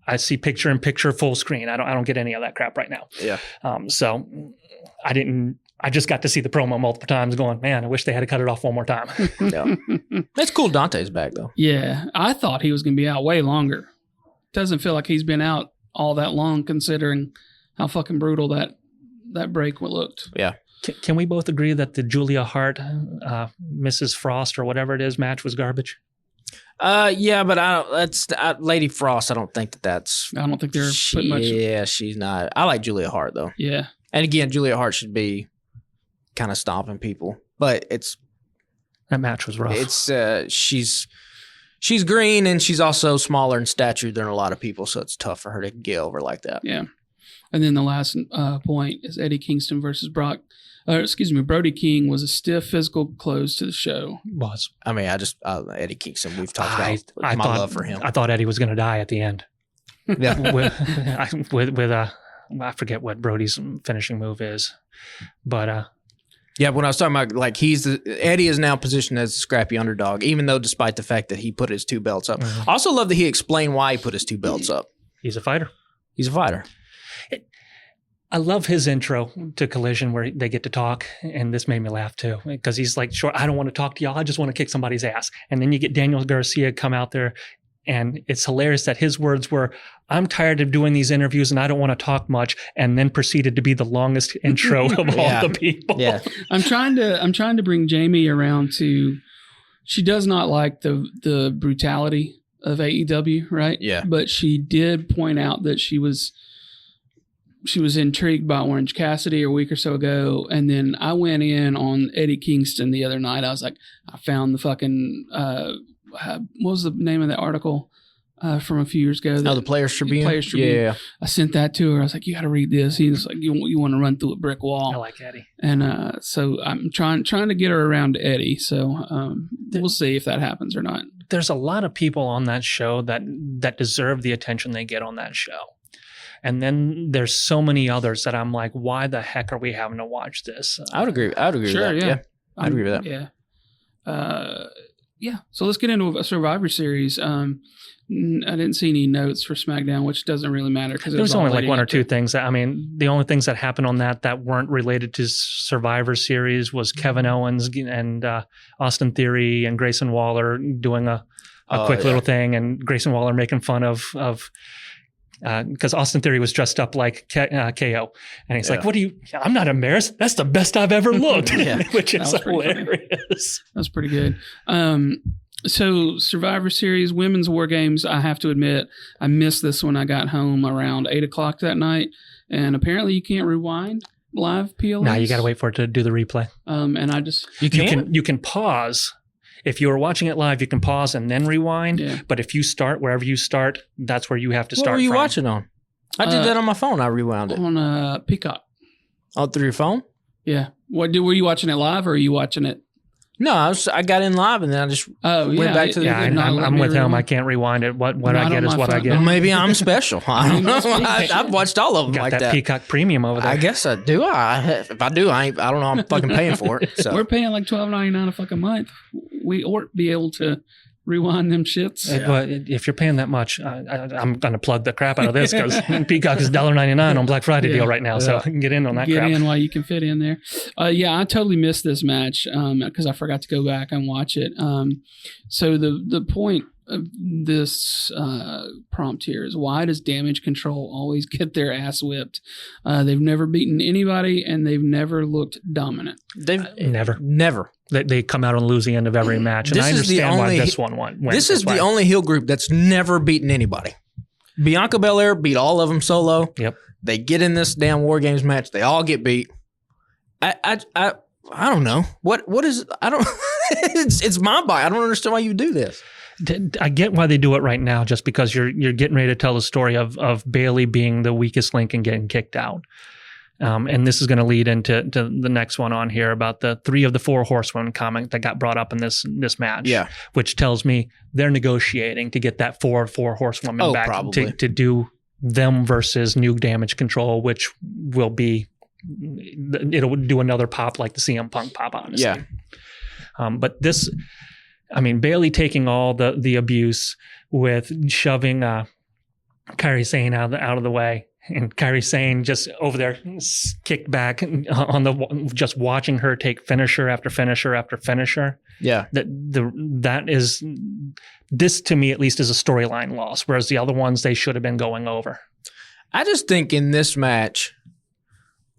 Speaker 4: I see picture in picture full screen. I don't get any of that crap right now.
Speaker 3: Yeah.
Speaker 4: So I didn't. I just got to see the promo multiple times going, man, I wish they had cut it off one more time.
Speaker 3: Yeah. It's cool Dante's back though.
Speaker 2: Yeah, I thought he was going to be out way longer. Doesn't feel like he's been out all that long, considering how fucking brutal that break looked.
Speaker 3: Yeah.
Speaker 4: Can we both agree that the Julia Hart, Mrs. Frost or whatever it is match was garbage?
Speaker 3: Yeah, but Lady Frost. I don't think that's.
Speaker 2: I don't think they're putting much.
Speaker 3: Yeah, she's not. I like Julia Hart though,
Speaker 2: Yeah,
Speaker 3: and again, Julia Hart should be kind of stomping people, but
Speaker 4: That match was rough.
Speaker 3: she's green and she's also smaller in stature than a lot of people, so it's tough for her to get over like that.
Speaker 2: yeah. And then the last point is Eddie Kingston versus Brody King was a stiff physical close to the show.
Speaker 4: was.
Speaker 3: I mean, Eddie Kingston. We've talked about
Speaker 4: I
Speaker 3: my
Speaker 4: thought,
Speaker 3: love for him.
Speaker 4: I thought Eddie was going to die at the end.
Speaker 3: Yeah,
Speaker 4: with I forget what Brody's finishing move is, but
Speaker 3: yeah. When I was talking about like Eddie is now positioned as a scrappy underdog, even though despite the fact that he put his two belts up. I also love that he explained why he put his two belts up.
Speaker 4: he's a fighter.
Speaker 3: He's a fighter.
Speaker 4: I love his intro to Collision where they get to talk, and this made me laugh too because he's like, "Sure, I don't want to talk to y'all. I just want to kick somebody's ass." And then you get Daniel Garcia come out there, and it's hilarious that his words were, "I'm tired of doing these interviews, and I don't want to talk much," and then proceeded to be the longest intro of
Speaker 3: Yeah.
Speaker 4: all the people.
Speaker 3: Yeah,
Speaker 2: I'm trying to bring Jamie around to. She does not like the brutality of AEW, right?
Speaker 3: Yeah.
Speaker 2: But she did point out that she was intrigued by Orange Cassidy a week or so ago, and then I went in on Eddie Kingston the other night. I was like, I found the fucking what was the name of that article from a few years ago?
Speaker 3: the Players Tribune.
Speaker 2: Players Tribune.
Speaker 3: Yeah,
Speaker 2: I sent that to her. I was like, you got to read this. He was like, you want to run through a brick wall.
Speaker 4: I like Eddie.
Speaker 2: And so I'm trying to get her around to Eddie. So we'll see if that happens or not.
Speaker 4: There's a lot of people on that show that deserve the attention they get on that show. And then there's so many others that I'm like, why the heck are we having to watch this?
Speaker 3: I would agree. Sure, with that.
Speaker 2: Yeah.
Speaker 3: I'd agree with that.
Speaker 2: Yeah. Yeah. So let's get into a Survivor Series. I didn't see any notes for SmackDown, which doesn't really matter because
Speaker 4: There was only like one or two things. I mean, the only things that happened on that weren't related to Survivor Series was Kevin Owens and Austin Theory and Grayson Waller doing a quick little thing, and Grayson Waller making fun of because Austin Theory was dressed up like KO, and he's like, "What do you? I'm not embarrassed. That's the best I've ever looked," which is hilarious.
Speaker 2: That's pretty good. So Survivor Series Women's War Games, I have to admit, I missed this when I got home around 8:00 that night, and apparently you can't rewind live PLAs.
Speaker 4: Now you got to wait for it to do the replay.
Speaker 2: And I just
Speaker 3: You
Speaker 4: can pause. If you were watching it live, you can pause and then rewind.
Speaker 2: Yeah.
Speaker 4: But if you start wherever you start, that's where you have to
Speaker 3: What
Speaker 4: start.
Speaker 3: were you
Speaker 4: from.
Speaker 3: watching on? I did that on my phone. I rewound it.
Speaker 2: on Peacock.
Speaker 3: Oh, through your phone?
Speaker 2: Yeah. Were you watching it live or are you watching it?
Speaker 3: No, I got in live and then I just
Speaker 2: Oh, yeah.
Speaker 3: went back to the
Speaker 4: Yeah,
Speaker 3: video.
Speaker 4: I'm with him. I can't rewind it. What
Speaker 2: Not
Speaker 4: I get
Speaker 2: on
Speaker 4: is
Speaker 2: my
Speaker 4: what I
Speaker 2: phone.
Speaker 4: get.
Speaker 3: Well, maybe I'm special. I don't know. I've watched all of them
Speaker 4: Got
Speaker 3: like
Speaker 4: that,
Speaker 3: that.
Speaker 4: Peacock Premium over there.
Speaker 3: I guess I do. If I do, I don't know. I'm fucking paying for it. So
Speaker 2: We're paying like $12.99 a fucking month. We ought to be able to rewind them shits.
Speaker 4: But if you're paying that much, I'm going to plug the crap out of this because Peacock is $1.99 on Black Friday deal right now. So I can get in on that
Speaker 2: Get
Speaker 4: crap.
Speaker 2: in while you can fit in there. Yeah, I totally missed this match because I forgot to go back and watch it. So the point of this prompt here is, why does Damage Control always get their ass whipped? They've never beaten anybody and they've never looked dominant.
Speaker 3: they've
Speaker 4: Never. They come out on the losing end of every match. And
Speaker 3: This
Speaker 4: I
Speaker 3: is the
Speaker 4: understand why
Speaker 3: only-
Speaker 4: this one went.
Speaker 3: This is the only heel group that's never beaten anybody. Bianca Belair beat all of them solo.
Speaker 4: Yep.
Speaker 3: They get in this damn War Games match. They all get beat. I don't know. What is, I don't, it's my body. I don't understand why you do this.
Speaker 4: I get why they do it right now, just because you're getting ready to tell the story of Bayley being the weakest link and getting kicked out. And this is going to lead into the next one on here about the 3 of the 4 horsewomen comment that got brought up in this match.
Speaker 3: Yeah.
Speaker 4: Which tells me they're negotiating to get that 4 horsewomen back to do them versus New Damage Control, which will be, it'll do another pop like the CM Punk pop, honestly.
Speaker 3: Yeah.
Speaker 4: But this, I mean, Bayley taking all the abuse with shoving Kairi Sane out of the way, and Kairi Sane just over there kicked back on just watching her take finisher after finisher after finisher.
Speaker 3: Yeah.
Speaker 4: That is, this to me at least is a storyline loss, whereas the other ones they should have been going over.
Speaker 3: I just think in this match,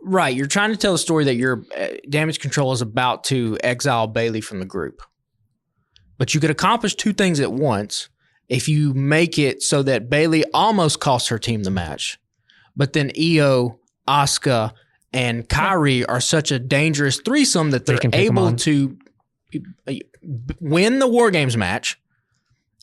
Speaker 3: right, you're trying to tell a story that your Damage Control is about to exile Bayley from the group. But you could accomplish 2 things at once if you make it so that Bayley almost costs her team the match. But then Io, Asuka, and Kairi are such a dangerous threesome that they're able to win the War Games match,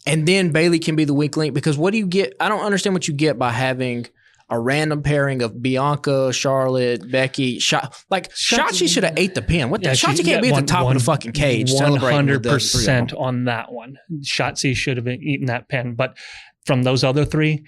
Speaker 3: and then Bayley can be the weak link. Because what do you get? I don't understand what you get by having a random pairing of Bianca, Charlotte, Becky. Shotzi should have ate the pin. What the? Shotzi can't be at the top of the fucking cage.
Speaker 4: 100% on that one. Shotzi should have been eating that pin. But from those other 3,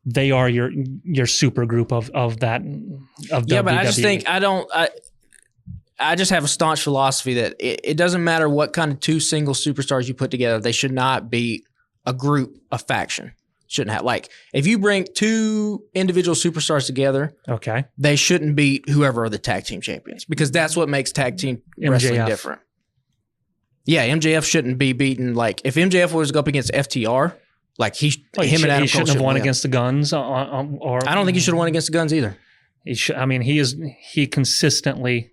Speaker 4: they are your super group of WWE.
Speaker 3: Yeah, but I just think I just have a staunch philosophy that it doesn't matter what kind of 2 single superstars you put together, they should not be a group, a faction. Shouldn't have, like, if you bring 2 individual superstars together,
Speaker 4: okay,
Speaker 3: they shouldn't beat whoever are the tag team champions, because that's what makes tag team wrestling different. Yeah, MJF shouldn't be beaten. Like, if MJF was to go up against FTR, like him and Adam Cole
Speaker 4: shouldn't have won against the Guns. Or
Speaker 3: I don't think he should have won against the Guns either.
Speaker 4: He consistently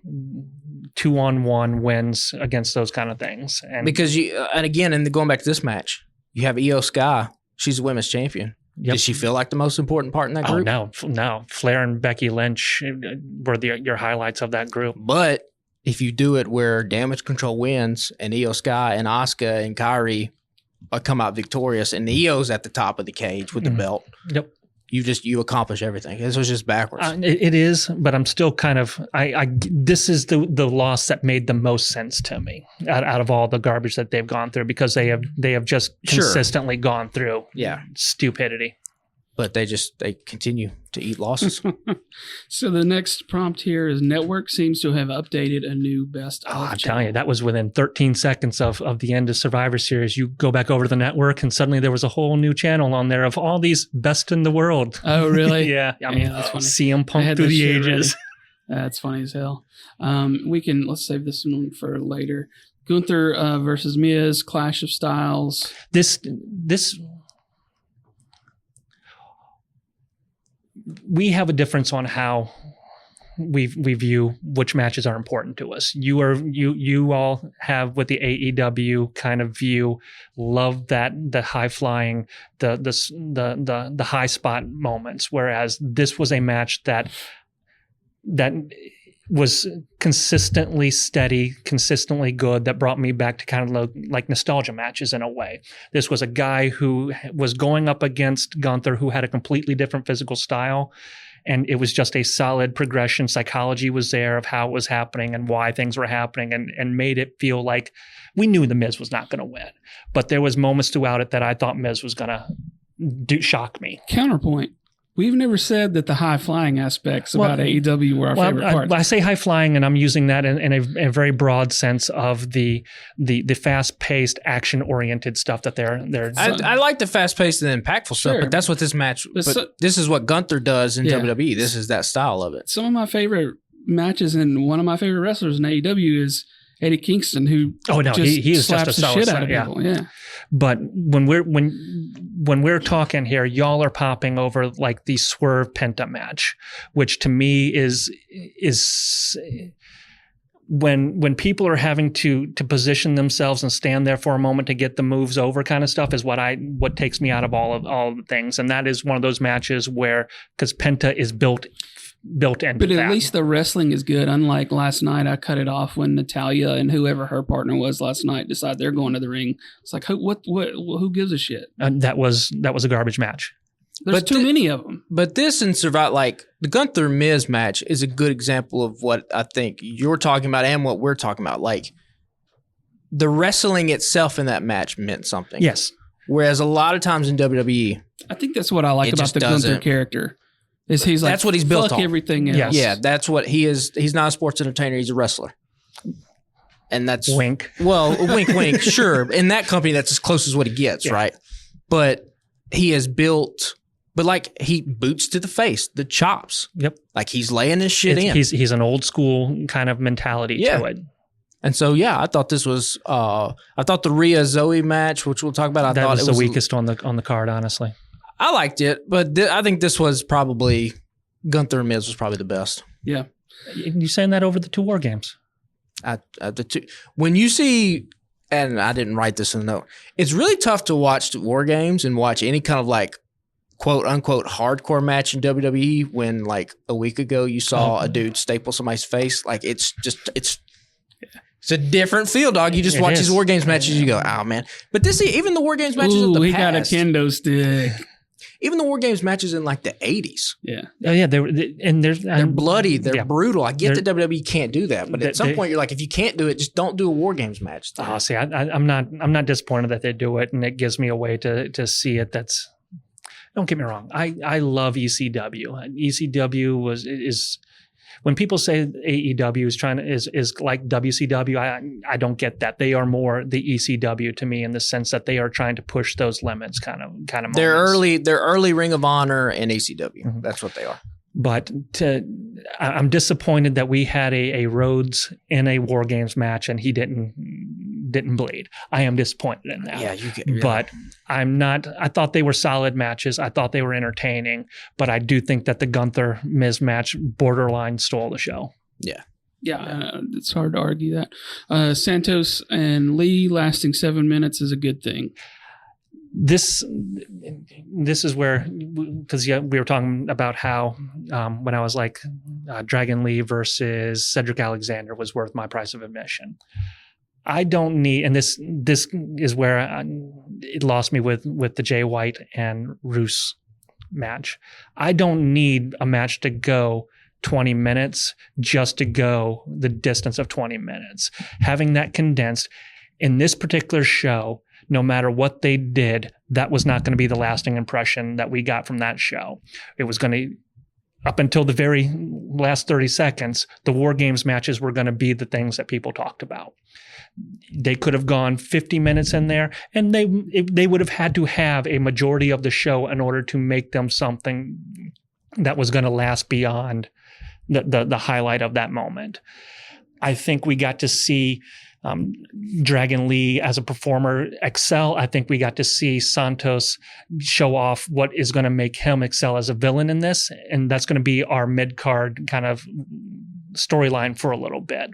Speaker 4: 2-on-1 wins against those kind of things, and
Speaker 3: because going back to this match, you have Io Sky. She's the women's champion. Yep. Does she feel like the most important part in that group?
Speaker 4: Oh, no. Flair and Becky Lynch were your highlights of that group.
Speaker 3: But if you do it where Damage Control wins and Io Sky and Asuka and Kairi come out victorious and Io's at the top of the cage with the belt,
Speaker 4: yep,
Speaker 3: you accomplish everything. This was just backwards.
Speaker 4: It is, but I'm still kind of this is the loss that made the most sense to me out of all the garbage that they've gone through, because they have just consistently gone through stupidity.
Speaker 3: But they continue to eat losses.
Speaker 2: So the next prompt here is Network seems to have updated a new best of
Speaker 4: I'm telling you, that was within 13 seconds of the end of Survivor Series. You go back over to the network and suddenly there was a whole new channel on there of all these best in the world.
Speaker 2: Oh, really?
Speaker 4: Yeah. I mean,
Speaker 2: that's funny.
Speaker 4: CM Punk through the ages.
Speaker 2: That's funny as hell. Let's save this one for later. Gunther versus Miz, Clash of Styles.
Speaker 4: This we have a difference on how we view which matches are important to us. You all have with the AEW kind of view, love the high flying, the high spot moments, whereas this was a match that was consistently steady, consistently good, that brought me back to kind of like nostalgia matches in a way. This was a guy who was going up against Gunther, who had a completely different physical style, and it was just a solid progression. Psychology was there of how it was happening and why things were happening, and made it feel like we knew the Miz was not going to win. But there was moments throughout it that I thought Miz was going to shock me.
Speaker 2: Counterpoint. We've never said that the high-flying aspects about AEW were our favorite parts.
Speaker 4: I say high-flying, and I'm using that in a very broad sense of the fast-paced, action-oriented stuff that they're.
Speaker 3: I like the fast-paced and impactful stuff, but that's what this match. This is what Gunther does in WWE. This is that style of it.
Speaker 2: Some of my favorite matches and one of my favorite wrestlers in AEW is Eddie Kingston, who
Speaker 4: he is
Speaker 2: slaps
Speaker 4: just a
Speaker 2: the shit
Speaker 4: solid,
Speaker 2: out of people. Yeah.
Speaker 4: But when we're talking here, y'all are popping over like the Swerve Penta match, which to me is when people are having to position themselves and stand there for a moment to get the moves over kind of stuff is what takes me out of all the things. And that is one of those matches where, because Penta is built into
Speaker 2: But at
Speaker 4: that.
Speaker 2: least the wrestling is good. Unlike last night, I cut it off when Natalia and whoever her partner was last night decide they're going to the ring. It's like, who gives a shit?
Speaker 4: That was a garbage match.
Speaker 2: There's too many of them.
Speaker 3: But this and Survivor, like the Gunther Miz match, is a good example of what I think you're talking about and what we're talking about. Like the wrestling itself in that match meant something.
Speaker 4: Yes.
Speaker 3: Whereas a lot of times in WWE,
Speaker 2: I think that's what I like
Speaker 3: It
Speaker 2: about
Speaker 3: just
Speaker 2: the Gunther
Speaker 3: doesn't.
Speaker 2: character. Is he's like,
Speaker 3: That's what he's built
Speaker 2: fuck
Speaker 3: on.
Speaker 2: everything else.
Speaker 4: Yes.
Speaker 3: yeah, that's what he is. He's not a sports entertainer. He's a wrestler. And that's
Speaker 4: Wink.
Speaker 3: Well, wink, wink. Sure. In that company, that's as close as what he gets,
Speaker 4: Yeah.
Speaker 3: right? But he has built, but like he boots to the face, the chops.
Speaker 4: Yep.
Speaker 3: Like he's laying his shit in.
Speaker 4: He's an old school kind of mentality
Speaker 3: Yeah.
Speaker 4: to it.
Speaker 3: And so, yeah, I thought this was, I thought the Rhea Zoe match, which we'll talk about, I
Speaker 4: That
Speaker 3: thought
Speaker 4: was
Speaker 3: it
Speaker 4: the
Speaker 3: was
Speaker 4: weakest on the card, honestly.
Speaker 3: I liked it, but I think this was probably, Gunther and Miz was probably the best.
Speaker 2: Yeah.
Speaker 4: You saying that over the 2 War Games?
Speaker 3: When you see, and I didn't write this in the note, it's really tough to watch the War Games and watch any kind of like quote unquote hardcore match in WWE when like a week ago you saw a dude staple somebody's face. Like it's a different feel, dog. You just
Speaker 4: It
Speaker 3: watch
Speaker 4: is.
Speaker 3: these War Games matches, you go, oh man. But even the War Games matches of
Speaker 2: Ooh,
Speaker 3: the
Speaker 2: he
Speaker 3: past,
Speaker 2: got a kendo stick.
Speaker 3: even the War Games matches in like the 80s,
Speaker 2: Yeah.
Speaker 4: Oh yeah,
Speaker 3: they're bloody, they're
Speaker 4: yeah.
Speaker 3: brutal. I get
Speaker 4: They're-
Speaker 3: that WWE can't do that, but at some point you're like, if you can't do it, just don't do a War Games match.
Speaker 4: Oh, see, I'm not disappointed that they do it, and it gives me a way to see it. Don't get me wrong. I love ECW. ECW is when people say AEW is like WCW. I don't get that. They are more the ECW to me in the sense that they are trying to push those limits, kind of.
Speaker 3: They're
Speaker 4: moments.
Speaker 3: early Ring of Honor and ECW.
Speaker 4: Mhm.
Speaker 3: That's what they are.
Speaker 4: But I'm disappointed that we had a Rhodes in a War Games match and he didn't bleed. I am disappointed in that.
Speaker 3: Yeah, you get.
Speaker 4: But I'm not. I thought they were solid matches. I thought they were entertaining. But I do think that the Gunther Miz match borderline stole the show.
Speaker 2: Yeah, it's hard to argue that. Santos and Lee lasting 7 minutes is a good thing.
Speaker 4: This is where, because we were talking about how when I was like Dragon Lee versus Cedric Alexander was worth my price of admission. I don't need, and this is where it lost me with the Jay White and Roos match. I don't need a match to go 20 minutes just to go the distance of 20 minutes. Having that condensed in this particular show, no matter what they did, that was not going to be the lasting impression that we got from that show. It was going to, up until the very last 30 seconds, the War Games matches were going to be the things that people talked about. They could have gone 50 minutes in there, and they would have had to have a majority of the show in order to make them something that was going to last beyond the highlight of that moment. I think we got to see Dragon Lee as a performer excel. I think we got to see Santos show off what is going to make him excel as a villain in this. And that's going to be our mid-card kind of storyline for a little bit.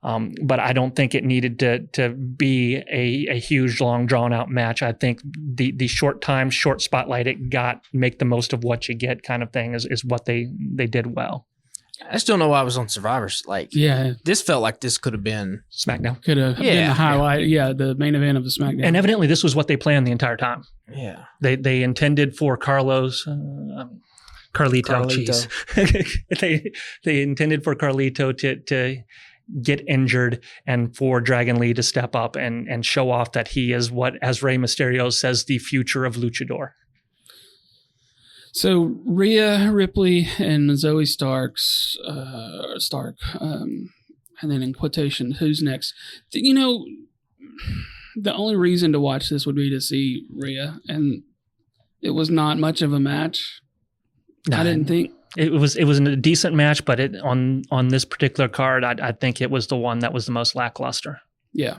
Speaker 4: But I don't think it needed to be a huge, long, drawn-out match. I think the short time, short spotlight it got, make the most of what you get kind of thing is what they did well.
Speaker 3: I still know why I was on Survivors. Like,
Speaker 2: Yeah,
Speaker 3: this felt like this could have been.
Speaker 4: SmackDown.
Speaker 2: could have been
Speaker 3: Yeah.
Speaker 2: the highlight. Yeah, the main event of the SmackDown.
Speaker 4: And evidently this was what they planned the entire time.
Speaker 3: Yeah.
Speaker 4: They intended for Carlito. Jeez. they intended for Carlito to get injured and for Dragon Lee to step up and show off that he is what, as Rey Mysterio says, the future of Luchador.
Speaker 2: So Rhea Ripley and Zoe Stark, and then in quotation, who's next? You know, the only reason to watch this would be to see Rhea, and it was not much of a match. I didn't think.
Speaker 4: It was a decent match, but on this particular card, I think it was the one that was the most lackluster.
Speaker 2: Yeah.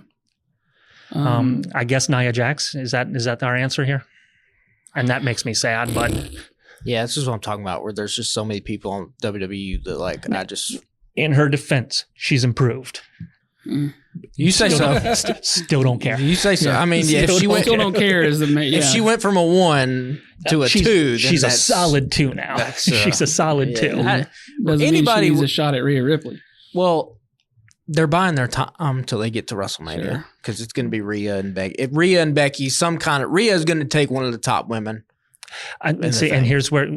Speaker 4: I guess Nia Jax, is that our answer here? And that makes me sad, but
Speaker 3: Yeah, this is what I'm talking about, where there's just so many people on WWE that, like,
Speaker 4: In her defense, she's improved.
Speaker 3: You say so.
Speaker 4: Still don't care.
Speaker 3: You say so. I mean, yeah, if she went,
Speaker 2: still don't care is the
Speaker 3: if she went from a 1 to a 2, then
Speaker 4: she's a
Speaker 3: that's-
Speaker 4: solid 2 now. She's a solid 2.
Speaker 2: doesn't
Speaker 3: Anybody
Speaker 2: mean she needs
Speaker 3: would-
Speaker 2: a shot at Rhea Ripley.
Speaker 3: Well, they're buying their time until they get to WrestleMania because it's going to be Rhea and Becky. If Rhea and Becky, Rhea is going to take one of the top women.
Speaker 4: And here's where,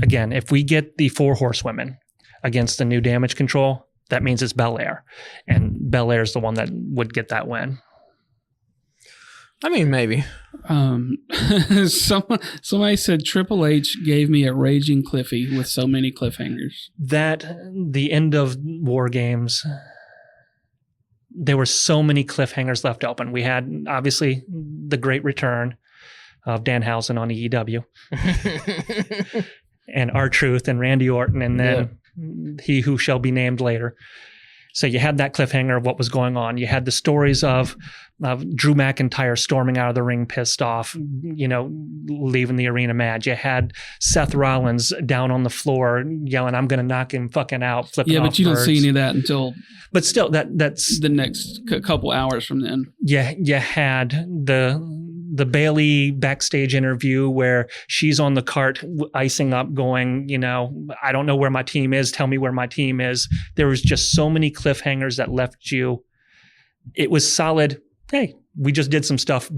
Speaker 4: again, if we get the 4 horsewomen against the new Damage Control, that means it's Belair, and Belair is the one that would get that win.
Speaker 3: I mean, maybe.
Speaker 2: Somebody said Triple H gave me a raging Cliffy with so many cliffhangers.
Speaker 4: That the end of War Games, there were so many cliffhangers left open. We had obviously the great return of Danhausen on EEW, and R-Truth and Randy Orton, and then he who shall be named later. So you had that cliffhanger of what was going on. You had the stories of Drew McIntyre storming out of the ring, pissed off, leaving the arena mad. You had Seth Rollins down on the floor yelling, "I'm going to knock him fucking out," flipping off
Speaker 2: but you
Speaker 4: birds.
Speaker 2: don't see any of that until.
Speaker 4: But still, that's
Speaker 2: the next couple hours from then.
Speaker 4: Yeah, you had the Bailey backstage interview where she's on the cart icing up going, I don't know where my team is. Tell me where my team is. There was just so many cliffhangers that left you. It was solid. Hey, we just did some stuff,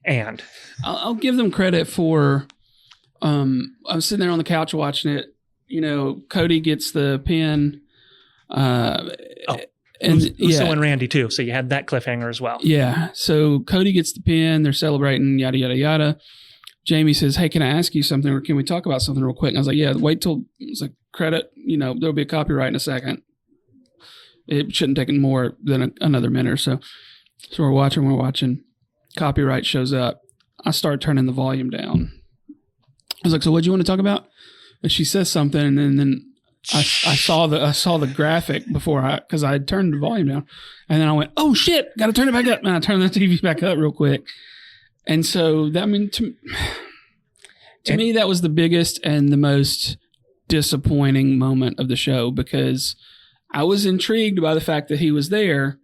Speaker 4: and
Speaker 2: I'll give them credit for, I was sitting there on the couch watching it. Cody gets the pin.
Speaker 4: Uso and Randy too. So you had that cliffhanger as well.
Speaker 2: Yeah. So Cody gets the pin. They're celebrating, yada, yada, yada. Jamie says, "Hey, can I ask you something, or can we talk about something real quick?" And I was like, "Yeah, wait till it's like credit. There'll be a copyright in a second. It shouldn't take more than another minute or so." So we're watching. Copyright shows up. I start turning the volume down. I was like, "So what do you want to talk about?" And she says something, and then I saw the graphic because I had turned the volume down, and then I went, "Oh shit, got to turn it back up." And I turned the TV back up real quick. And so that to me that was the biggest and the most disappointing moment of the show, because I was intrigued by the fact that he was there,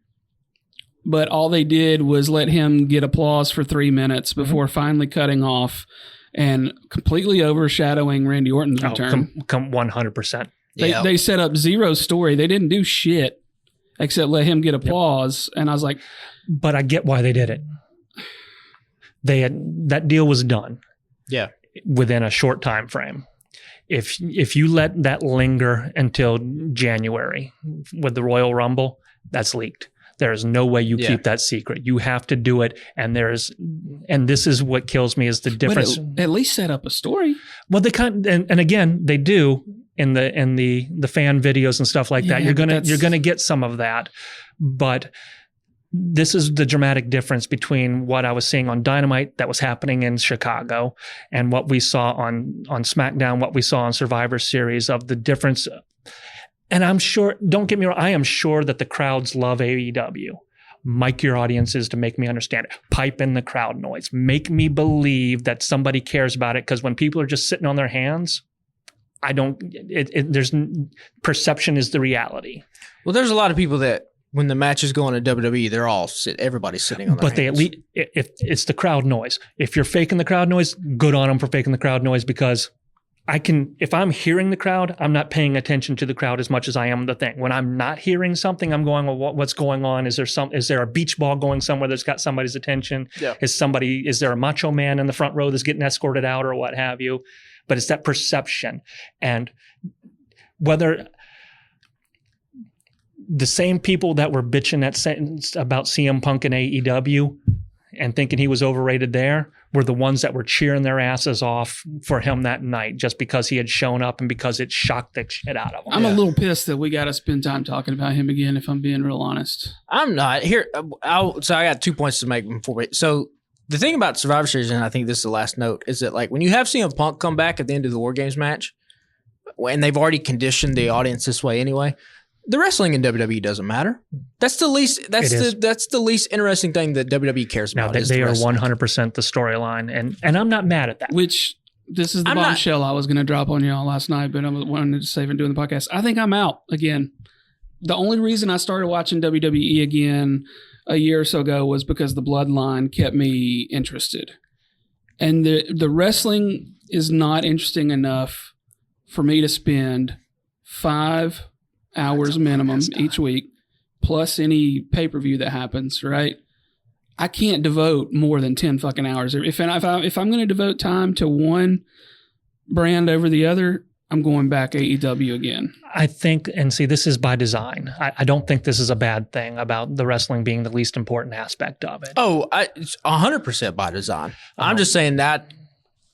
Speaker 2: but all they did was let him get applause for 3 minutes before finally cutting off and completely overshadowing Randy Orton's return.
Speaker 4: 100%.
Speaker 2: They set up zero story. They didn't do shit except let him get applause. And I was like,
Speaker 4: but I get why they did it. That deal was done.
Speaker 3: Yeah.
Speaker 4: Within a short time frame. If you let that linger until January with the Royal Rumble, that's leaked. There is no way you keep that secret. You have to do it. And this is what kills me is the difference.
Speaker 2: But at least set up a story.
Speaker 4: Well, they and again, they do in the fan videos and stuff like that. You're gonna get some of that, but this is the dramatic difference between what I was seeing on Dynamite that was happening in Chicago and what we saw on SmackDown, what we saw on Survivor Series, of the difference. And I'm sure, don't get me wrong, I am sure that the crowds love AEW. Mic your audiences to make me understand it. Pipe in the crowd noise. Make me believe that somebody cares about it, because when people are just sitting on their hands, perception is the reality.
Speaker 3: Well, there's a lot of people that when the match is going to WWE, everybody's sitting on their hands.
Speaker 4: But they at least, if it's the crowd noise. If you're faking the crowd noise, good on them for faking the crowd noise, because if I'm hearing the crowd, I'm not paying attention to the crowd as much as I am the thing. When I'm not hearing something, I'm going, well, what's going on? Is there a beach ball going somewhere that's got somebody's attention?
Speaker 3: Yeah.
Speaker 4: Is there a macho man in the front row that's getting escorted out or what have you? But it's that perception. And whether the same people that were bitching that sentence about CM Punk and AEW and thinking he was overrated there were the ones that were cheering their asses off for him that night just because he had shown up and because it shocked the shit out of them.
Speaker 2: I'm a little pissed that we got to spend time talking about him again, if I'm being real honest.
Speaker 3: I'm not. Here, so I got 2 points to make before so the thing about Survivor Series, and I think this is the last note, is that like when you have CM Punk come back at the end of the War Games match, and they've already conditioned the audience this way anyway, the wrestling in WWE doesn't matter. That's the least. That's the least interesting thing that WWE cares about.
Speaker 4: Now they are 100% the storyline, and I'm not mad at that.
Speaker 2: Which This is the bombshell I was going to drop on y'all last night, but I wanted to save it doing the podcast. I think I'm out again. The only reason I started watching WWE again a year or so ago was because the Bloodline kept me interested. And the wrestling is not interesting enough for me to spend 5 hours minimum each week, plus any pay-per-view that happens, right? I can't devote more than 10 fucking hours. If I'm going to devote time to one brand over the other, I'm going back AEW again.
Speaker 4: I think, and see, this is by design. I don't think this is a bad thing about the wrestling being the least important aspect of it.
Speaker 3: Oh, it's 100% by design. I'm just saying that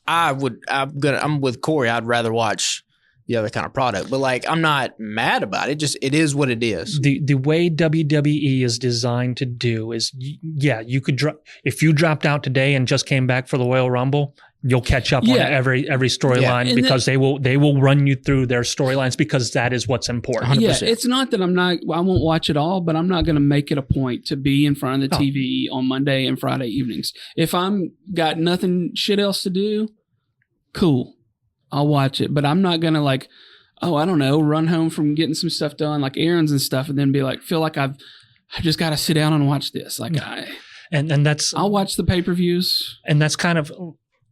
Speaker 3: I'm with Corey. I'd rather watch the other kind of product, but like, I'm not mad about it. Just, it is what it is.
Speaker 4: The way WWE is designed to do is, you could if you dropped out today and just came back for the Royal Rumble, you'll catch up on every storyline because they will run you through their storylines because that is what's important.
Speaker 3: 100%.
Speaker 2: Yeah, it's not that I won't watch it all, but I'm not going to make it a point to be in front of the TV on Monday and Friday evenings. If I'm got nothing shit else to do, cool. I'll watch it, but I'm not going to like, I don't know, run home from getting some stuff done, like errands and stuff, and then be like, feel like I just got to sit down and watch this. Like
Speaker 4: and that's,
Speaker 2: I'll watch the pay-per-views.
Speaker 4: And that's kind of,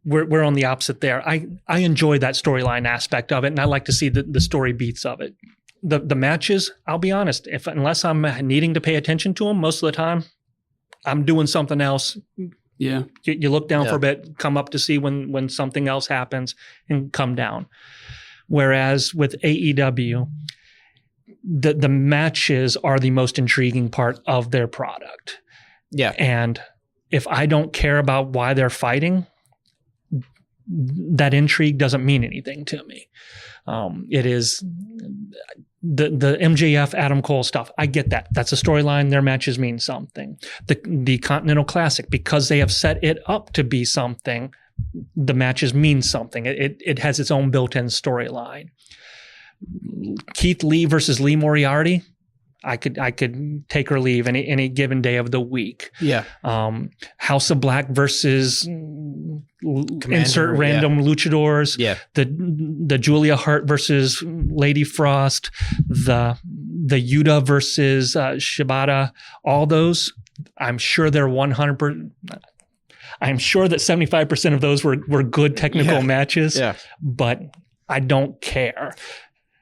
Speaker 4: we're on the opposite there. I enjoy that storyline aspect of it, and I like to see the story beats of it. The matches, I'll be honest, unless I'm needing to pay attention to them, most of the time, I'm doing something else.
Speaker 2: Yeah.
Speaker 4: You look down for a bit, come up to see when something else happens, and come down. Whereas with AEW, the matches are the most intriguing part of their product.
Speaker 3: Yeah.
Speaker 4: And if I don't care about why they're fighting, that intrigue doesn't mean anything to me. It is the MJF Adam Cole stuff. I get that. That's a storyline. Their matches mean something. The Continental Classic, because they have set it up to be something, the matches mean something. It has its own built-in storyline. Keith Lee versus Lee Moriarty, I could take or leave any given day of the week.
Speaker 3: Yeah.
Speaker 4: House of Black versus insert random luchadors.
Speaker 3: Yeah.
Speaker 4: The Julia Hart versus Lady Frost. The Yuta versus Shibata. All those, I'm sure they're 100%. I'm sure that 75% of those were good technical matches. Yeah. But I don't care.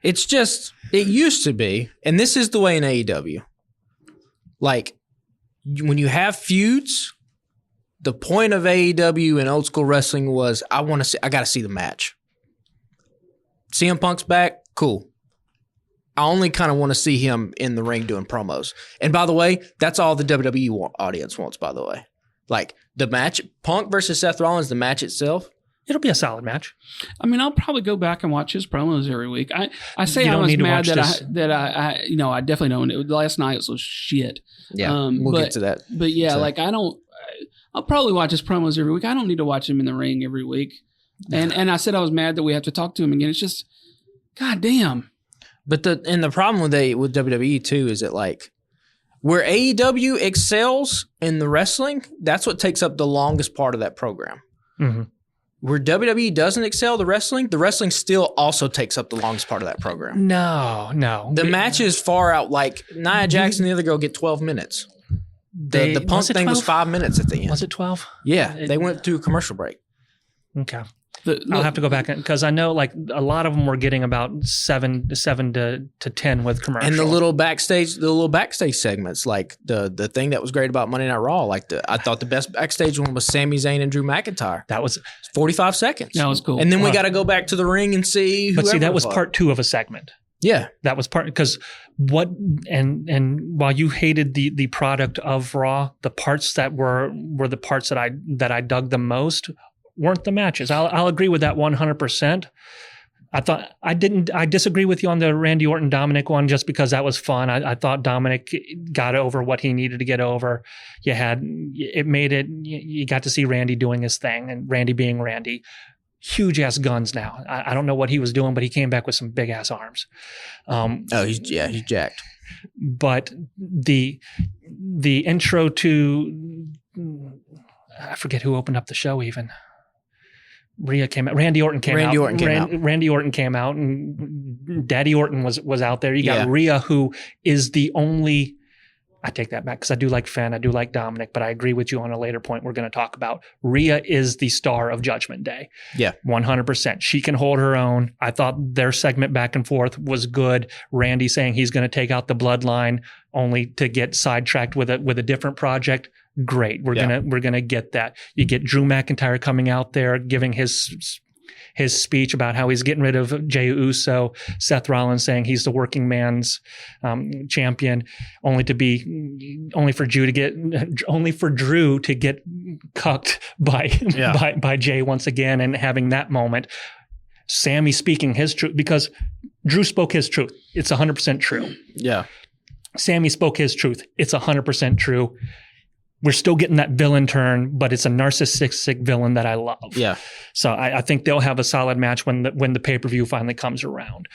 Speaker 3: It's just, it used to be, and this is the way in AEW. Like, when you have feuds, the point of AEW and old school wrestling was, I got to see the match. CM Punk's back, cool. I only kind of want to see him in the ring doing promos. And by the way, that's all the WWE audience wants, by the way. Like, the match, Punk versus Seth Rollins, the match itself,
Speaker 4: it'll be a solid match.
Speaker 2: I mean, I'll probably go back and watch his promos every week. I say I was mad that I definitely don't. Last night was shit.
Speaker 3: Yeah, we'll get to that.
Speaker 2: But yeah, like I'll probably watch his promos every week. I don't need to watch him in the ring every week. And I said I was mad that we have to talk to him again. It's just, God damn.
Speaker 3: But the problem with WWE too is that like where AEW excels in the wrestling, that's what takes up the longest part of that program.
Speaker 4: Mm-hmm.
Speaker 3: Where WWE doesn't excel the wrestling still also takes up the longest part of that program.
Speaker 4: No.
Speaker 3: The matches far out, like Nia Jax and the other girl get 12 minutes. The Punk thing was 5 minutes at the end.
Speaker 4: Was it 12?
Speaker 3: Yeah, they went to a commercial break.
Speaker 4: Okay. I'll have to go back because I know like a lot of them were getting about 7 to 10 with commercial.
Speaker 3: And the little backstage segments, like the thing that was great about Monday Night Raw, like I thought the best backstage one was Sami Zayn and Drew McIntyre.
Speaker 4: That was
Speaker 3: 45 seconds.
Speaker 2: That was cool.
Speaker 3: And then we got to go back to the ring and see.
Speaker 4: But see, that was part 2 of a segment.
Speaker 3: Yeah,
Speaker 4: that was part because and while you hated the product of Raw, the parts that were the parts that I dug the most weren't the matches. I'll agree with that 100%. I disagree with you on the Randy Orton Dominic one just because that was fun. I thought Dominic got over what he needed to get over. You got to see Randy doing his thing and Randy being Randy. Huge ass guns now. I don't know what he was doing, but he came back with some big ass arms.
Speaker 3: He's jacked.
Speaker 4: But the intro to, I forget who opened up the show even. Rhea came out. Randy Orton came out. Randy Orton came out, and Daddy Orton was out there. You got Rhea, who is the only. I take that back because I do like Finn, I do like Dominic, but I agree with you on a later point we're going to talk about. Rhea is the star of Judgment Day.
Speaker 3: Yeah.
Speaker 4: 100%. She can hold her own. I thought their segment back and forth was good. Randy saying he's going to take out the bloodline only to get sidetracked with a different project. Great. We're gonna get that. You get Drew McIntyre coming out there giving his speech about how he's getting rid of Jey Uso, Seth Rollins saying he's the working man's champion, only for Drew to get cucked by Jey once again, and having that moment. Sammy speaking his truth because Drew spoke his truth. It's 100% true.
Speaker 3: Yeah.
Speaker 4: Sammy spoke his truth. It's 100% true. We're still getting that villain turn, but it's a narcissistic villain that I love.
Speaker 3: Yeah.
Speaker 4: So I think they'll have a solid match when the pay-per-view finally comes around.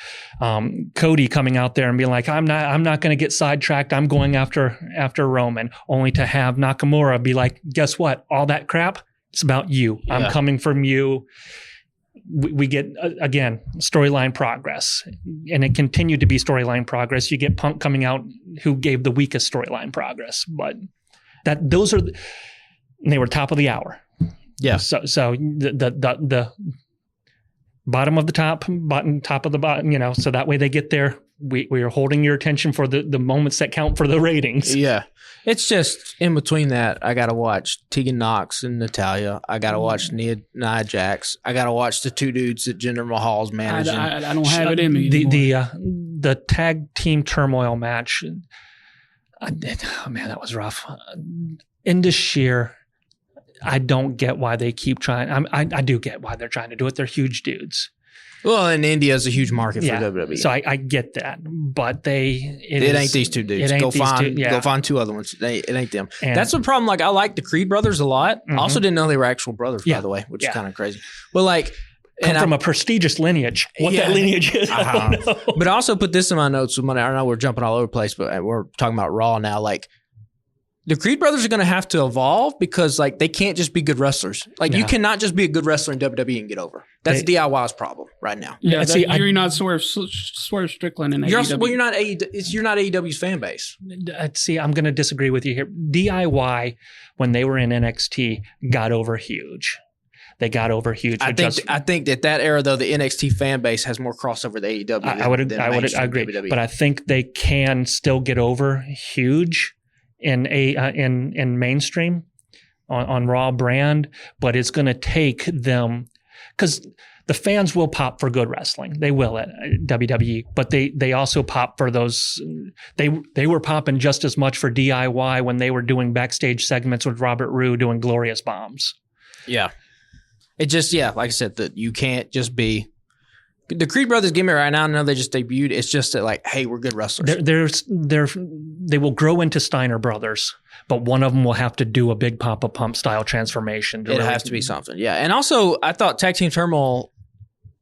Speaker 4: Cody coming out there and being like, I'm not going to get sidetracked. I'm going after Roman, only to have Nakamura be like, guess what? All that crap, it's about you. Yeah. I'm coming from you. We get, again, storyline progress, and it continued to be storyline progress. You get Punk coming out who gave the weakest storyline progress, but they were top of the hour.
Speaker 3: Yeah.
Speaker 4: So the bottom of the top of the bottom, so that way they get there. We are holding your attention for the moments that count for the ratings.
Speaker 3: Yeah. It's just in between that, I got to watch Tegan Nox and Natalya. I got to watch Nia Jax. I got to watch the two dudes that Jinder Mahal's managing.
Speaker 2: I don't have it in me anymore.
Speaker 4: The tag team turmoil match. That was rough. Indus Sheer, I don't get why they keep trying. I do get why they're trying to do it. They're huge dudes.
Speaker 3: Well, and India is a huge market for WWE.
Speaker 4: So I get that, but
Speaker 3: it ain't these two dudes. Go find two other ones. It ain't them. And that's the problem. Like, I like the Creed brothers a lot. Mm-hmm. I also didn't know they were actual brothers, by the way, which is kind of crazy. But like,
Speaker 4: come from a prestigious lineage. What that lineage is, I don't know.
Speaker 3: But I also put this in my notes. I know we're jumping all over the place, but we're talking about Raw now. Like, the Creed brothers are going to have to evolve because, like, they can't just be good wrestlers. Like, you cannot just be a good wrestler in WWE and get over. That's DIY's problem right now.
Speaker 2: Yeah, you're not Swerve Strickland in AEW.
Speaker 3: Well, you're not AEW's fan base.
Speaker 4: See, I'm going to disagree with you here. DIY, when they were in NXT, got over huge. They got over huge.
Speaker 3: I think that era, though, the NXT fan base has more crossover with AEW.
Speaker 4: I would agree, WWE. But I think they can still get over huge in mainstream on Raw brand. But it's going to take them, because the fans will pop for good wrestling. They will at WWE, but they also pop for those. They were popping just as much for DIY when they were doing backstage segments with Robert Roode doing Glorious Bombs. Yeah.
Speaker 3: It just, like I said, that you can't just be the Creed brothers. Give me right now. I know they just debuted. It's just that, like, hey, we're good wrestlers.
Speaker 4: They will grow into Steiner brothers, but one of them will have to do a big Papa Pump style transformation.
Speaker 3: It has to be something, yeah. And also, I thought Tag Team Turmoil,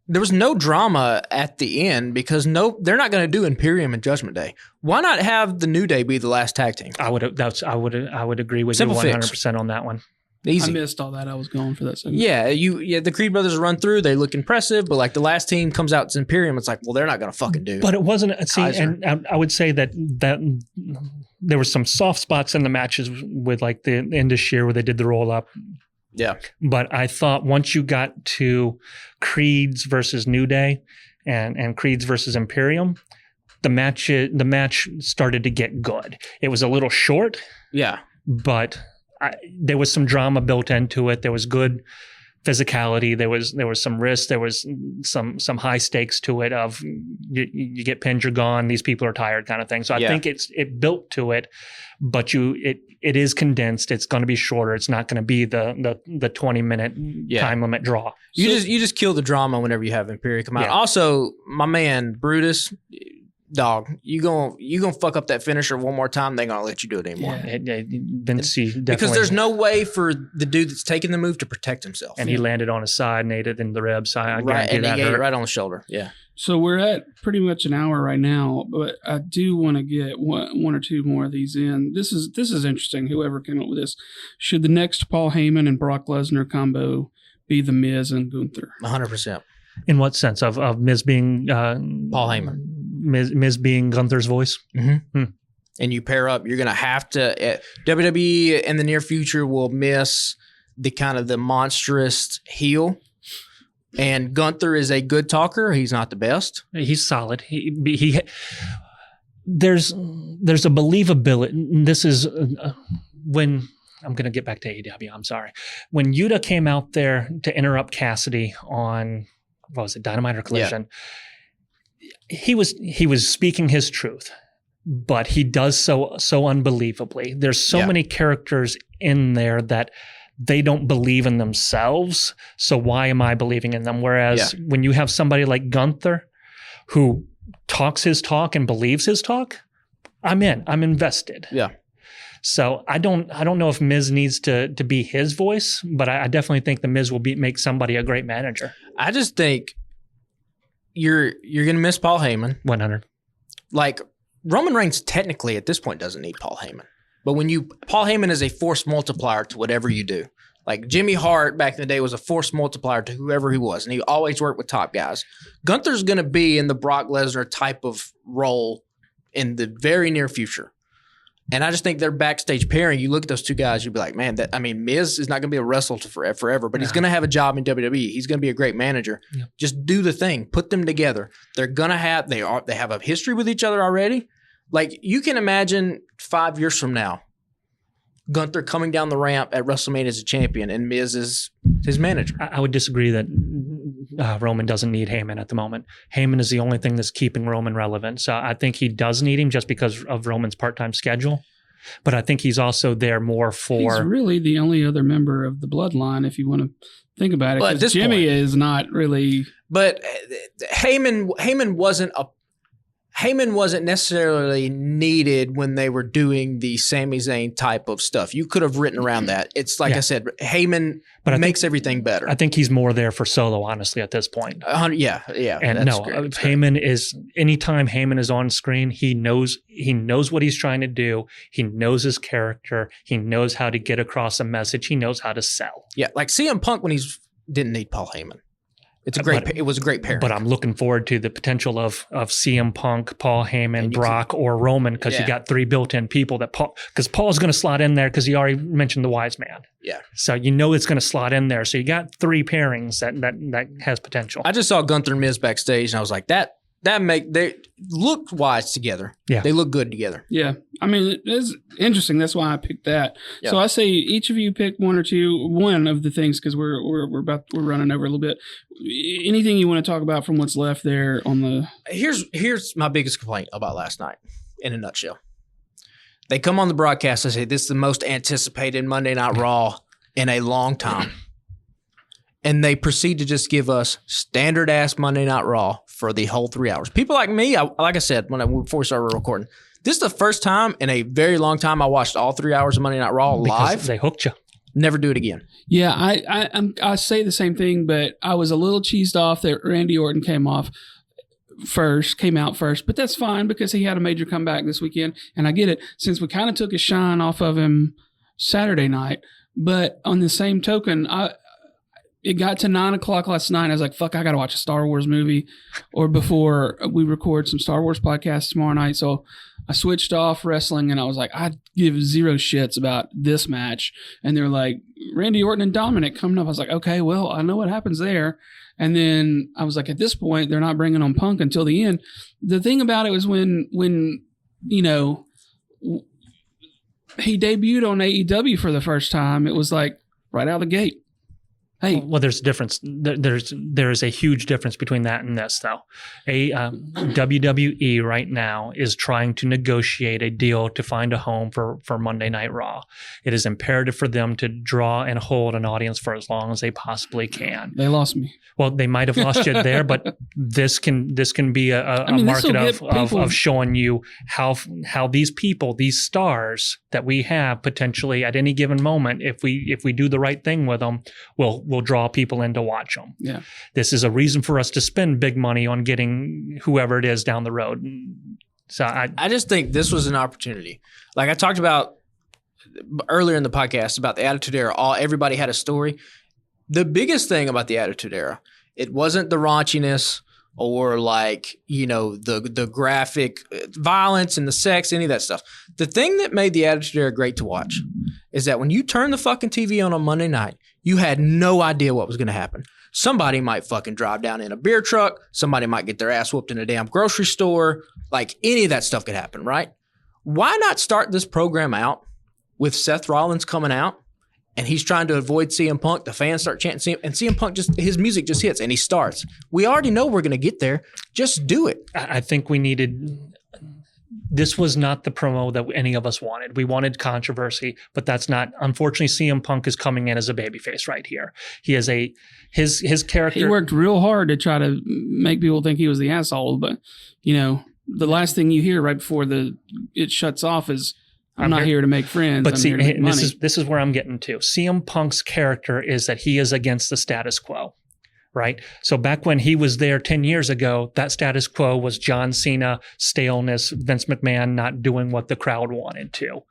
Speaker 3: there was no drama at the end because they're not going to do Imperium and Judgment Day. Why not have the New Day be the last tag team?
Speaker 4: I would agree with Simple you 100% on that one.
Speaker 3: Easy.
Speaker 2: I missed all that. I was going for that segment.
Speaker 3: Yeah, the Creed brothers run through. They look impressive, but like the last team comes out, it's Imperium. It's like, well, they're not going to fucking do.
Speaker 4: But it wasn't. See, and I would say that there were some soft spots in the matches with like the Indus Sheer where they did the roll up.
Speaker 3: Yeah.
Speaker 4: But I thought once you got to Creeds versus New Day and Creeds versus Imperium, the match started to get good. It was a little short.
Speaker 3: Yeah.
Speaker 4: But there was some drama built into it. There was good physicality. There was some risk. There was some high stakes to it of you get pinned, you're gone. These people are tired, kind of thing. So I think it built to it, but it is condensed. It's going to be shorter. It's not going to be the 20-minute time limit draw.
Speaker 3: You just kill the drama whenever you have Imperium come out. Yeah. Also, my man Brutus. Dog, you gonna fuck up that finisher one more time, they gonna let you do it anymore.
Speaker 4: Vince definitely,
Speaker 3: because there's no way for the dude that's taking the move to protect himself.
Speaker 4: And he landed on his side and ate it in the ribs. I
Speaker 3: right, and he ate it right on the shoulder. Yeah.
Speaker 2: So we're at pretty much an hour right now, but I do want to get one or two more of these in. This is interesting. Whoever came up with this, should the next Paul Heyman and Brock Lesnar combo be The Miz and Gunther.
Speaker 3: 100%.
Speaker 4: In what sense of Miz being
Speaker 3: Paul Heyman.
Speaker 4: Miz being Gunther's voice?
Speaker 3: Mm-hmm. And you pair up, you're going to have to WWE in the near future will miss the kind of the monstrous heel. And Gunther is a good talker. He's not the best.
Speaker 4: He's solid. There's a believability. This is when I'm going to get back to AEW. I'm sorry. When Yuta came out there to interrupt Cassidy on, what was it, Dynamite or Collision? Yeah. He was speaking his truth, but he does so unbelievably. There's so many characters in there that they don't believe in themselves. So why am I believing in them? Whereas when you have somebody like Gunther who talks his talk and believes his talk, I'm in. I'm invested.
Speaker 3: Yeah.
Speaker 4: So I don't know if Miz needs to be his voice, but I definitely think the Miz will make somebody a great manager.
Speaker 3: I just think you're going to miss Paul Heyman.
Speaker 4: 100.
Speaker 3: Like Roman Reigns technically at this point doesn't need Paul Heyman. But Paul Heyman is a force multiplier to whatever you do. Like Jimmy Hart back in the day was a force multiplier to whoever he was, and he always worked with top guys. Gunther's going to be in the Brock Lesnar type of role in the very near future. And I just think their backstage pairing, you look at those two guys, you'd be like, man, Miz is not going to be a wrestler forever, but he's going to have a job in WWE. He's going to be a great manager. Yeah. Just do the thing. Put them together. They're going to have, they have a history with each other already. Like, you can imagine 5 years from now, Gunther coming down the ramp at WrestleMania as a champion and Miz is his manager.
Speaker 4: I would disagree that Roman doesn't need Heyman at the moment. Heyman is the only thing that's keeping Roman relevant. So I think he does need him just because of Roman's part-time schedule. But I think he's also there more for...
Speaker 2: He's really the only other member of the bloodline, if you want to think about it. Because Jimmy is not really...
Speaker 3: But Heyman wasn't necessarily needed when they were doing the Sami Zayn type of stuff. You could have written around that. It's like I said, Heyman makes everything better.
Speaker 4: I think he's more there for Solo, honestly, at this point.
Speaker 3: Yeah.
Speaker 4: And Heyman is, anytime Heyman is on screen, he knows what he's trying to do. He knows his character. He knows how to get across a message. He knows how to sell.
Speaker 3: Yeah, like CM Punk when didn't need Paul Heyman. It was a great pairing.
Speaker 4: But I'm looking forward to the potential of CM Punk, Paul Heyman, Brock, or Roman, because you got three built-in people because Paul's going to slot in there because he already mentioned the wise man.
Speaker 3: Yeah.
Speaker 4: So it's going to slot in there. So you got three pairings that has potential.
Speaker 3: I just saw Gunther and Miz backstage, and I was like, they look wise together.
Speaker 4: Yeah.
Speaker 3: They look good together.
Speaker 2: Yeah. I mean, it's interesting. That's why I picked that. Yep. So I say each of you pick one of the things, because we're running over a little bit. Anything you want to talk about from what's left there on the...
Speaker 3: Here's my biggest complaint about last night in a nutshell. They come on the broadcast and say, this is the most anticipated Monday Night Raw in a long time. And they proceed to just give us standard-ass Monday Night Raw for the whole 3 hours. People like me, like I said before we started recording, this is the first time in a very long time I watched all 3 hours of Monday Night Raw live.
Speaker 4: They hooked you.
Speaker 3: Never do it again.
Speaker 2: Yeah, I say the same thing, but I was a little cheesed off that Randy Orton came out first, but that's fine because he had a major comeback this weekend, and I get it, since we kind of took a shine off of him Saturday night. But on the same token, it got to 9:00 last night. I was like, fuck, I got to watch a Star Wars movie or before we record some Star Wars podcasts tomorrow night. So I switched off wrestling and I was like, I give zero shits about this match. And they're like, Randy Orton and Dominic coming up. I was like, okay, well, I know what happens there. And then I was like, at this point, they're not bringing on Punk until the end. The thing about it was when he debuted on AEW for the first time, it was like right out of the gate. Hey,
Speaker 4: well, there's a difference. There is a huge difference between that and this, though. WWE right now is trying to negotiate a deal to find a home for Monday Night Raw. It is imperative for them to draw and hold an audience for as long as they possibly can.
Speaker 2: They lost me.
Speaker 4: Well, they might have lost you there, but this can be a market of showing you how these people, these stars that we have potentially at any given moment, if we do the right thing with them, will draw people in to watch them.
Speaker 2: Yeah.
Speaker 4: This is a reason for us to spend big money on getting whoever it is down the road. So
Speaker 3: I just think this was an opportunity. Like I talked about earlier in the podcast about the Attitude Era, everybody had a story. the biggest thing about the Attitude Era, it wasn't the raunchiness or like, you know, the graphic violence and the sex, any of that stuff. The thing that made the Attitude Era great to watch is that when you turn the fucking TV on Monday night, you had no idea what was going to happen. Somebody might fucking drive down in a beer truck. Somebody might get their ass whooped in a damn grocery store. Like any of that stuff could happen, right? Why not start this program out with Seth Rollins coming out and he's trying to avoid CM Punk? The fans start chanting CM, and CM Punk his music just hits and he starts. We already know we're going to get there. Just do it.
Speaker 4: I think we needed. This was not the promo that any of us wanted. We wanted controversy, but that's not. Unfortunately, CM Punk is coming in as a babyface right here. He is his character.
Speaker 2: He worked real hard to try to make people think he was the asshole, but you know, the last thing you hear right before it shuts off is, I'm not here to make friends.
Speaker 4: But
Speaker 2: I'm
Speaker 4: see,
Speaker 2: here to make money.
Speaker 4: this is where I'm getting to. CM Punk's character is that he is against the status quo, right? So back when he was there 10 years ago, that status quo was John Cena, staleness, Vince McMahon not doing what the crowd wanted to.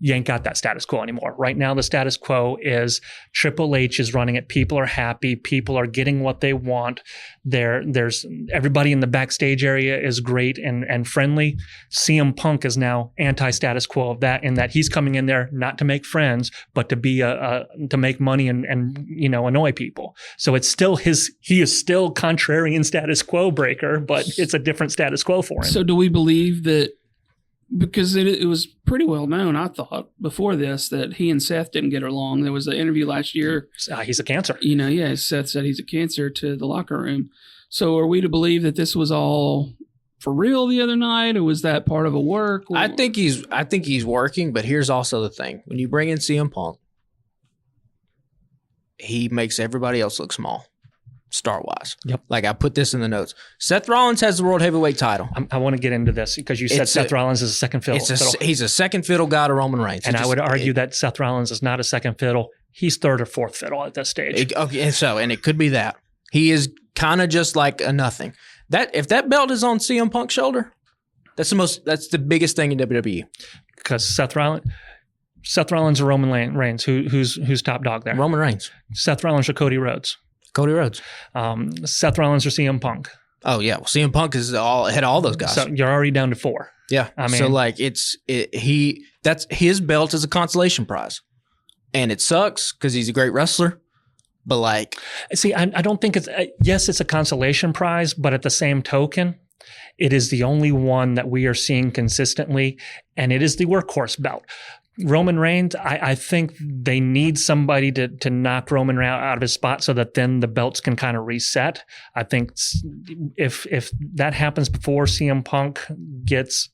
Speaker 4: You ain't got that status quo anymore. Right now, the status quo is Triple H is running it. People are happy. People are getting what they want. There's everybody in the backstage area is great and friendly. CM Punk is now anti-status quo of that, in that he's coming in there not to make friends, but to be to make money and you know, annoy people. So it's still he is still contrarian status quo breaker, but it's a different status quo for him.
Speaker 2: So do we believe that? Because it was pretty well known, I thought, before this, that he and Seth didn't get along. There was an interview last year.
Speaker 4: He's a cancer.
Speaker 2: You know, yeah, Seth said he's a cancer to the locker room. So are we to believe that this was all for real the other night, or was that part of a work?
Speaker 3: I think he's working, but here's also the thing. When you bring in CM Punk, he makes everybody else look small. Star-wise.
Speaker 4: Yep.
Speaker 3: Like I put this in the notes. Seth Rollins has the World Heavyweight title.
Speaker 4: I want to get into this because you said Seth Rollins is a second fiddle.
Speaker 3: He's a second fiddle guy to Roman Reigns.
Speaker 4: And I would argue that Seth Rollins is not a second fiddle. He's third or fourth fiddle at this stage.
Speaker 3: And it could be that. He is kind of just like a nothing. That if that belt is on CM Punk's shoulder, that's the biggest thing in WWE.
Speaker 4: Because Seth Rollins or Roman Reigns, who's top dog there?
Speaker 3: Roman Reigns.
Speaker 4: Seth Rollins or Cody Rhodes?
Speaker 3: Cody Rhodes.
Speaker 4: Seth Rollins or CM Punk?
Speaker 3: Oh yeah, well, CM Punk is had all those guys.
Speaker 4: So you're already down to 4.
Speaker 3: Yeah, I mean, so like that's his belt is a consolation prize, and it sucks because he's a great wrestler. But like,
Speaker 4: see, I don't think it's yes, it's a consolation prize, but at the same token, it is the only one that we are seeing consistently, and it is the workhorse belt. Roman Reigns, I think they need somebody to knock Roman out of his spot so that then the belts can kind of reset. I think if that happens before CM Punk gets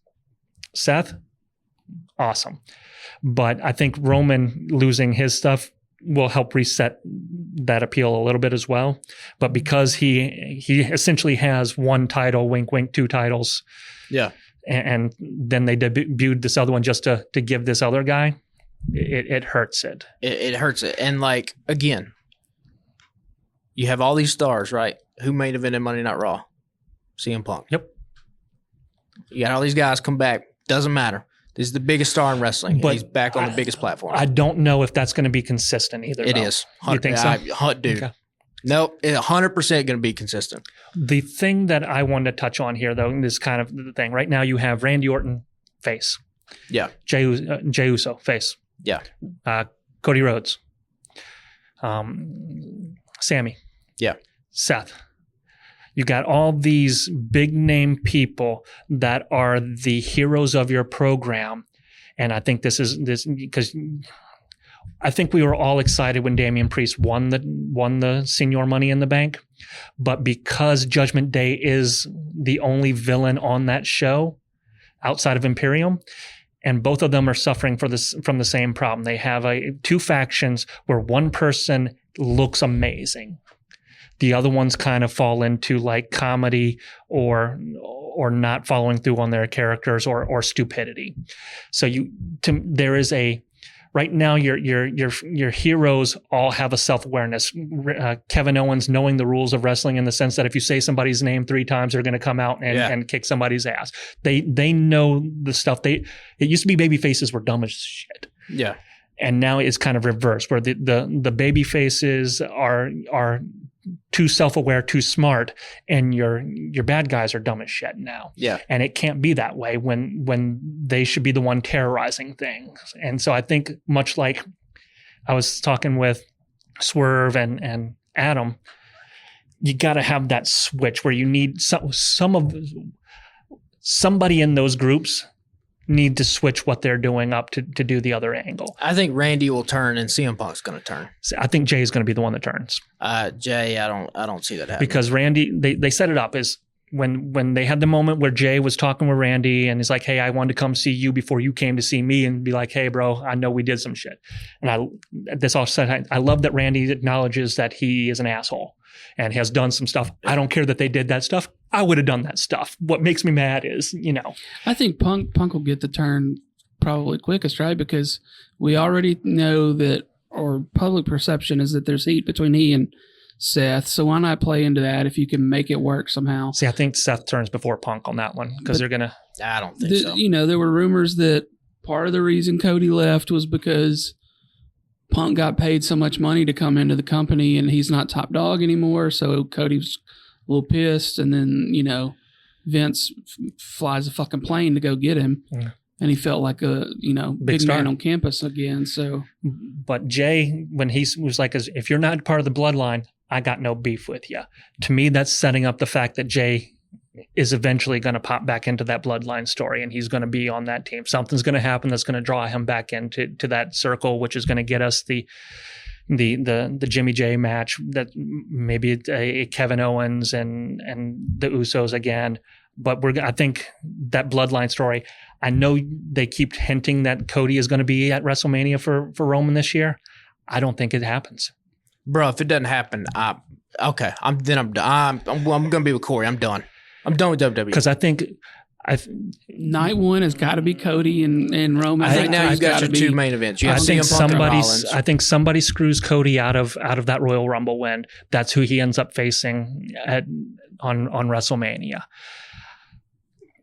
Speaker 4: Seth, awesome. But I think Roman losing his stuff will help reset that appeal a little bit as well. But because he essentially has one title, wink, wink, 2 titles.
Speaker 3: Yeah.
Speaker 4: And then they debuted this other one just to give this other guy. It hurts it.
Speaker 3: It hurts it. And like, again, you have all these stars, right? Who main evented Monday Night Raw? CM Punk.
Speaker 4: Yep.
Speaker 3: You got all these guys come back. Doesn't matter. This is the biggest star in wrestling. But he's back on the biggest platform.
Speaker 4: I don't know if that's going to be consistent either.
Speaker 3: It is.
Speaker 4: You think so?
Speaker 3: Dude.
Speaker 4: Okay.
Speaker 3: Nope, 100% going to be consistent.
Speaker 4: The thing that I wanted to touch on here, though, and this is kind of the thing. Right now, you have Randy Orton, face.
Speaker 3: Yeah.
Speaker 4: Jey Uso, face.
Speaker 3: Yeah.
Speaker 4: Cody Rhodes. Sammy.
Speaker 3: Yeah.
Speaker 4: Seth. You got all these big name people that are the heroes of your program. And I think this because I think we were all excited when Damian Priest won the senior Money in the Bank, but because Judgment Day is the only villain on that show outside of Imperium, and both of them are suffering from the same problem. They have 2 factions where one person looks amazing. The other ones kind of fall into like comedy or not following through on their characters or stupidity. So there is right now, your heroes all have a self-awareness. Kevin Owens knowing the rules of wrestling in the sense that if you say somebody's name 3 times, they're going to come out and kick somebody's ass. They know the stuff. It used to be baby faces were dumb as shit.
Speaker 3: Yeah.
Speaker 4: And now it's kind of reversed, where the baby faces are too self-aware, too smart, and your bad guys are dumb as shit now.
Speaker 3: Yeah.
Speaker 4: And it can't be that way when they should be the one terrorizing things. And so I think, much like I was talking with Swerve and Adam, you got to have that switch where you need somebody in those groups need to switch what they're doing up to do the other angle.
Speaker 3: I think Randy will turn and CM Punk's going to turn.
Speaker 4: So I think Jay is going to be the one that turns.
Speaker 3: Jay, I don't see that happening.
Speaker 4: Because Randy, they set it up as when they had the moment where Jay was talking with Randy and he's like, hey, I wanted to come see you before you came to see me, and be like, hey, bro, I know we did some shit. And this all said, I love that Randy acknowledges that he is an asshole and has done some stuff. I don't care that they did that stuff. I would have done that stuff. What makes me mad is,
Speaker 2: I think Punk will get the turn probably quickest, right? Because we already know that, or public perception is that there's heat between he and Seth. So why not play into that if you can make it work somehow?
Speaker 4: See, I think Seth turns before Punk on that one, because they're going to...
Speaker 3: I don't think so.
Speaker 2: There were rumors that part of the reason Cody left was because Punk got paid so much money to come into the company and he's not top dog anymore. So Cody was a little pissed, and then, Vince flies a fucking plane to go get him. Yeah. And he felt like a, big man on campus again. So,
Speaker 4: but Jay, when he was like, if you're not part of the bloodline, I got no beef with you. To me, that's setting up the fact that Jay is eventually going to pop back into that bloodline story, and he's going to be on that team. Something's going to happen that's going to draw him back into that circle, which is going to get us the Jimmy J match, that maybe a Kevin Owens and the Usos again. But I think that bloodline story, I know they keep hinting that Cody is going to be at WrestleMania for Roman this year. I don't think it happens.
Speaker 3: Bro, if it doesn't happen, I'm done. I'm going to be with Corey. I'm done. I'm done with WWE.
Speaker 4: Because I think
Speaker 2: night one has got to be Cody and Roman.
Speaker 3: I think now you've got your two main events. You have
Speaker 4: I think somebody screws Cody out of that Royal Rumble win. That's who he ends up facing on WrestleMania.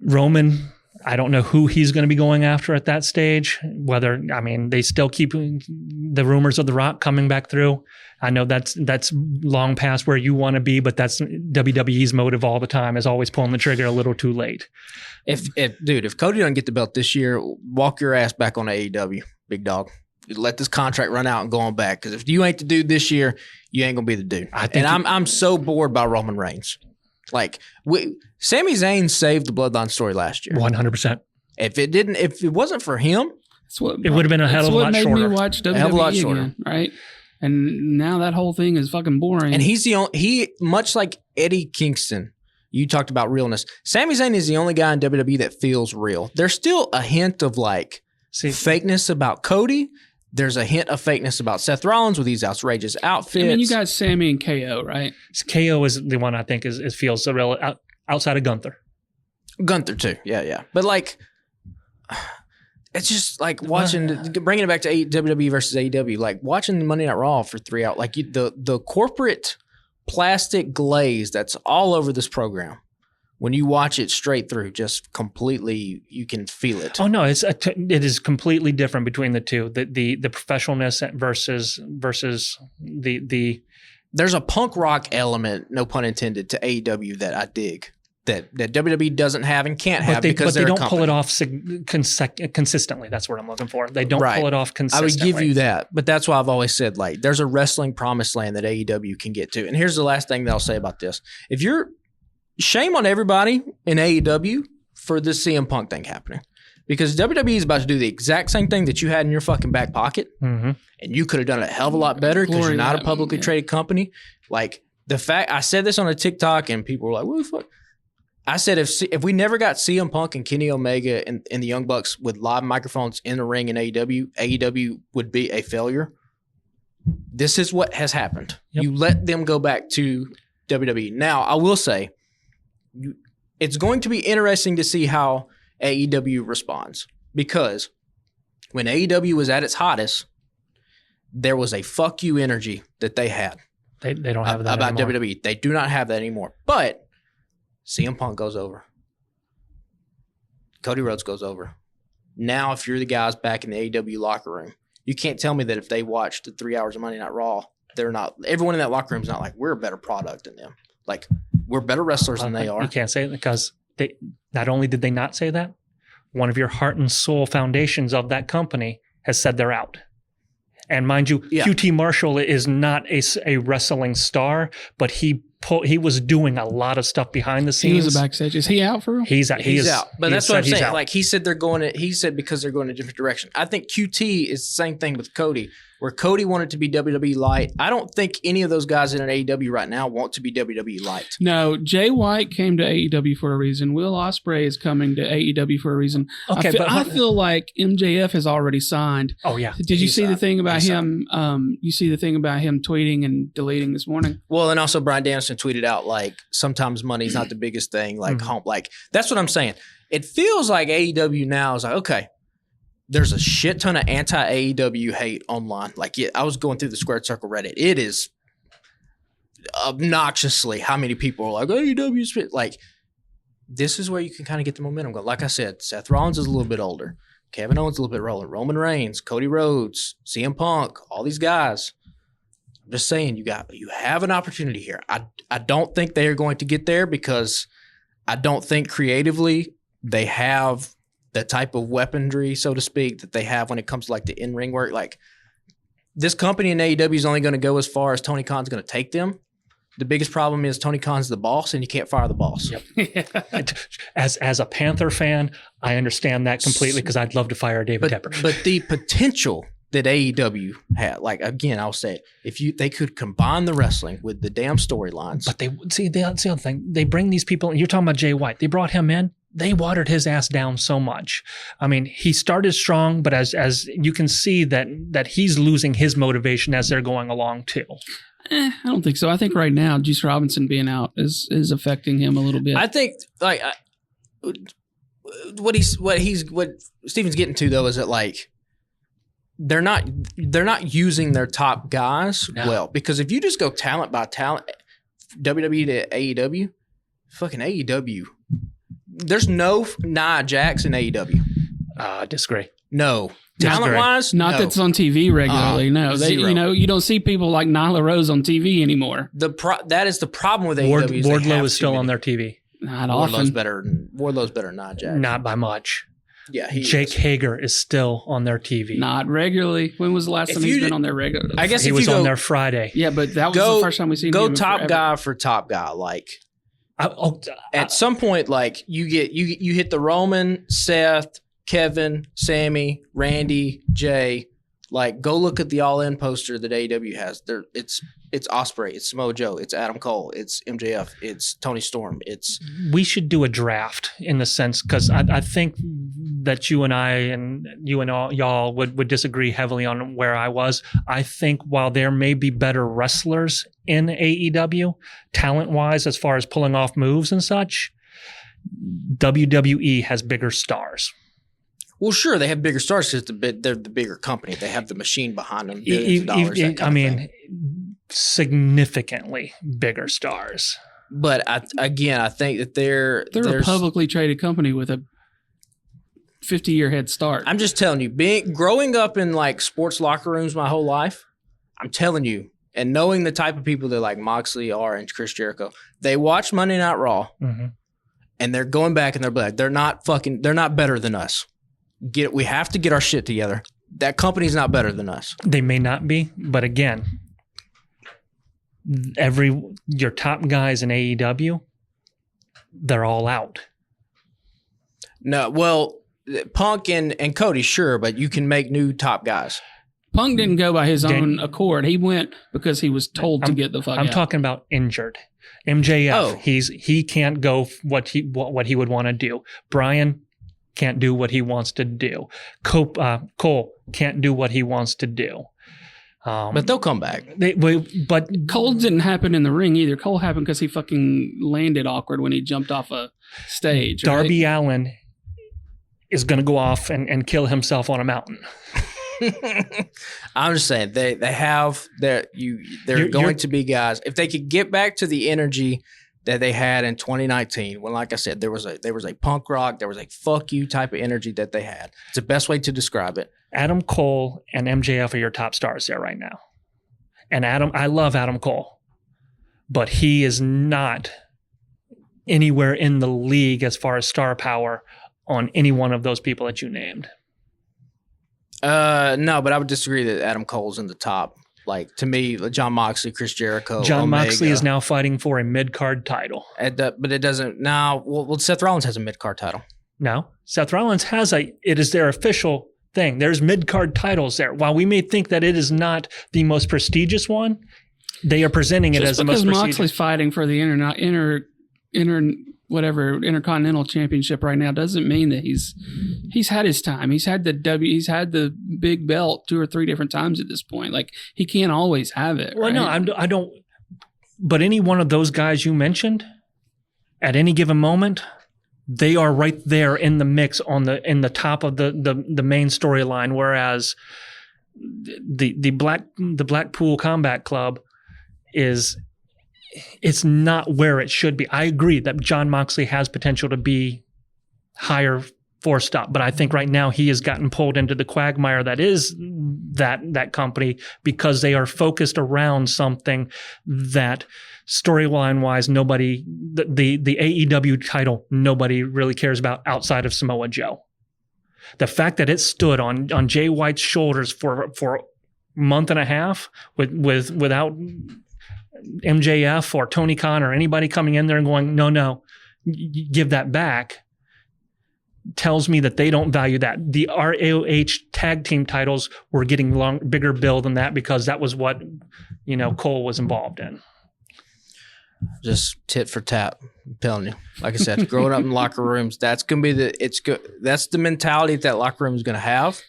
Speaker 4: Roman, I don't know who he's going to be going after at that stage. They still keep the rumors of The Rock coming back through. I know that's long past where you want to be, but that's WWE's motive all the time, is always pulling the trigger a little too late.
Speaker 3: If Cody doesn't get the belt this year, walk your ass back on AEW, big dog. Let this contract run out and go on back. Because if you ain't the dude this year, you ain't gonna be the dude. I'm so bored by Roman Reigns. Sami Zayn saved the Bloodline story last year.
Speaker 4: 100%.
Speaker 3: If it wasn't for him,
Speaker 4: it would have been a hell of a lot shorter.
Speaker 2: That's what made me watch WWE again, right? And now that whole thing is fucking boring.
Speaker 3: And he much like Eddie Kingston, you talked about realness. Sami Zayn is the only guy in WWE that feels real. There's still a hint of fakeness about Cody. There's a hint of fakeness about Seth Rollins with these outrageous outfits.
Speaker 2: I mean, you got Sammy and KO, right?
Speaker 4: KO is the one I think feels so real outside of Gunther.
Speaker 3: Gunther too, yeah. But it's just like watching, bringing it back to WWE versus AEW, like watching Monday Night Raw for 3 hours. Like the corporate plastic glaze that's all over this program. When you watch it straight through, just completely, you can feel it.
Speaker 4: Oh no, it is completely different between the two. The professionalness versus the.
Speaker 3: There's a punk rock element, no pun intended, to AEW that I dig. That WWE doesn't have and can't have because
Speaker 4: they don't pull it off consistently. That's what I'm looking for. They don't pull it off consistently.
Speaker 3: I would give you that, but that's why I've always said there's a wrestling promised land that AEW can get to. And here's the last thing that I'll say about this: shame on everybody in AEW for this CM Punk thing happening, because WWE is about to do the exact same thing that you had in your fucking back pocket, and you could have done it a hell of a lot better because you're not a publicly traded company. The fact I said this on a TikTok and people were like, "What the fuck?" I said if we never got CM Punk and Kenny Omega and the Young Bucks with live microphones in the ring in AEW would be a failure. This is what has happened. Yep. You let them go back to WWE. Now, I will say, it's going to be interesting to see how AEW responds, because when AEW was at its hottest, there was a fuck you energy that they had.
Speaker 4: They don't have that
Speaker 3: about
Speaker 4: anymore.
Speaker 3: WWE. They do not have that anymore. But CM Punk goes over. Cody Rhodes goes over. Now, if you're the guys back in the AEW locker room, You can't tell me that if they watched the 3 hours of Monday Night Raw, they're not. Everyone in that locker room is not like, we're a better product than them. Like, we're better wrestlers than they are.
Speaker 4: You can't say it because they not only did they not say that, one of your heart and soul foundations of that company has said they're out. And mind you, QT Marshall is not a wrestling star, but he was doing a lot of stuff behind the scenes.
Speaker 2: He was a backstage. Is he out for real?
Speaker 4: He's out.
Speaker 3: He's out. But that's what I'm saying.
Speaker 4: Out.
Speaker 3: Like he said, he said because they're going in a different direction. I think QT is the same thing with Cody, where Cody wanted to be WWE Light. I don't think any of those guys in an AEW right now want to be WWE Light.
Speaker 2: No, Jay White came to AEW for a reason. Will Ospreay is coming to AEW for a reason.
Speaker 4: Okay,
Speaker 2: I feel like MJF has already signed.
Speaker 4: Oh yeah.
Speaker 2: Did you see the thing about him? You see the thing about him tweeting and deleting this morning?
Speaker 3: Well, and also Bryan Danielson tweeted out like sometimes money's not the biggest thing. Like home, like that's what I'm saying. It feels like AEW now is like, okay, there's a shit ton of anti-AEW hate online. Like, I was going through the Squared Circle Reddit. It is obnoxiously how many people are like, AEW spit. Like, this is where you can kind of get the momentum going. Like I said, Seth Rollins is a little bit older. Kevin Owens is a little bit rolling. Roman Reigns, Cody Rhodes, CM Punk, all these guys. I'm just saying, you have an opportunity here. I don't think they are going to get there because I don't think creatively they have the type of weaponry, so to speak, that they have when it comes to like the in-ring work. Like this company in AEW is only going to go as far as Tony Khan's going to take them. The biggest problem is Tony Khan's the boss and you can't fire the boss.
Speaker 4: Yep. As a Panther fan, I understand that completely because I'd love to fire David Tepper.
Speaker 3: But the potential that AEW had, like again, I'll say it, they could combine the wrestling with the damn storylines.
Speaker 4: But the other thing, they bring these people, you're talking about Jay White, they brought him in. They watered his ass down so much. I mean, he started strong, but as you can see that he's losing his motivation as they're going along too.
Speaker 2: I don't think so. I think right now, Juice Robinson being out is affecting him a little bit.
Speaker 3: I think like what Steven's getting to though is that like they're not using their top guys well, because if you just go talent by talent, WWE to AEW, fucking AEW. There's no Nia Jax in AEW.
Speaker 4: Disagree.
Speaker 3: No. Talent-wise,
Speaker 2: not that's on TV regularly. No,
Speaker 3: zero.
Speaker 2: You don't see people like Nyla Rose on TV anymore.
Speaker 3: That is the problem with AEW.
Speaker 4: Wardlow is still on their TV.
Speaker 2: Not
Speaker 3: Wardlow's
Speaker 2: often.
Speaker 3: Wardlow's better than Nia Jax.
Speaker 4: Not by much.
Speaker 3: Yeah,
Speaker 4: Jake Hager is still on their TV.
Speaker 2: Not regularly. When was the last time he's been on there regularly?
Speaker 3: I guess
Speaker 4: he was on there Friday.
Speaker 2: Yeah, but that was the first time we seen him.
Speaker 3: Go top guy for top guy, like. At some point, like you hit the Roman, Seth, Kevin, Sammy, Randy, Jay. Like, go look at the All In poster that AEW has. It's Ospreay, it's Samoa Joe, it's Adam Cole, it's MJF, it's Tony Storm.
Speaker 4: We should do a draft in the sense, because I think that you and y'all would disagree heavily on where I was. I think while there may be better wrestlers in AEW, talent wise, as far as pulling off moves and such, WWE has bigger stars.
Speaker 3: Well, sure, they have bigger stars because they're the bigger company. They have the machine behind them, billions of dollars, that kind of thing. Significantly bigger stars. But I think that they're
Speaker 2: a publicly traded company with a 50-year head start.
Speaker 3: I'm just telling you, growing up in like sports locker rooms my whole life, I'm telling you, and knowing the type of people that like Moxley are and Chris Jericho, they watch Monday Night Raw, and they're going back and they're like, they're not better than us. We have to get our shit together. That company's not better than us.
Speaker 4: They may not be, but again, your top guys in AEW, they're all out.
Speaker 3: No, well, Punk and Cody, sure, but you can make new top guys.
Speaker 2: Punk didn't go by his own accord. He went because he was told to get the fuck out.
Speaker 4: I'm talking about injured. MJF, he can't go what he would want to do. Brian can't do what he wants to do. Cole can't do what he wants to do.
Speaker 3: But they'll come back.
Speaker 2: But Cole didn't happen in the ring either. Cole happened because he fucking landed awkward when he jumped off a stage.
Speaker 4: Darby Allin is going to go off and kill himself on a mountain.
Speaker 3: I'm just saying they're going to be guys. If they could get back to the energy that they had in 2019 when, like I said, there was a punk rock, there was a fuck you type of energy that they had. It's the best way to describe it.
Speaker 4: Adam Cole and MJF are your top stars there right now. And I love Adam Cole, but he is not anywhere in the league as far as star power on any one of those people that you named.
Speaker 3: No, but I would disagree that Adam Cole's in the top. Like, to me, John Moxley, Chris Jericho,
Speaker 4: John
Speaker 3: Omega.
Speaker 4: Moxley is now fighting for a mid-card title.
Speaker 3: But it doesn't now. Well, Seth Rollins has a mid-card title.
Speaker 4: No, Seth Rollins has it is their official thing. There's mid-card titles there. While we may think that it is not the most prestigious one, they are presenting it as the most prestigious.
Speaker 2: Because Moxley's fighting for the Intercontinental Championship right now doesn't mean that he's had his time. He's had the big belt 2 or 3 different times at this point. Like, he can't always have it.
Speaker 4: Well,
Speaker 2: right?
Speaker 4: no, I don't. But any one of those guys you mentioned, at any given moment, they are right there in the mix in the top of the main storyline. Whereas the Blackpool Combat Club it's not where it should be. I agree that John Moxley has potential to be higher 4-stop, but I think right now he has gotten pulled into the quagmire that is that company because they are focused around something that storyline wise nobody the AEW title nobody really cares about outside of Samoa Joe. The fact that it stood on Jay White's shoulders for a month and a half without MJF or Tony Khan or anybody coming in there and going, no, give that back, tells me that they don't value that. The ROH tag team titles were getting bigger bill than that because that was what, Cole was involved in.
Speaker 3: Just tit for tat. I'm telling you. Like I said, growing up in locker rooms, that's going to be that's the mentality that locker room is going to have.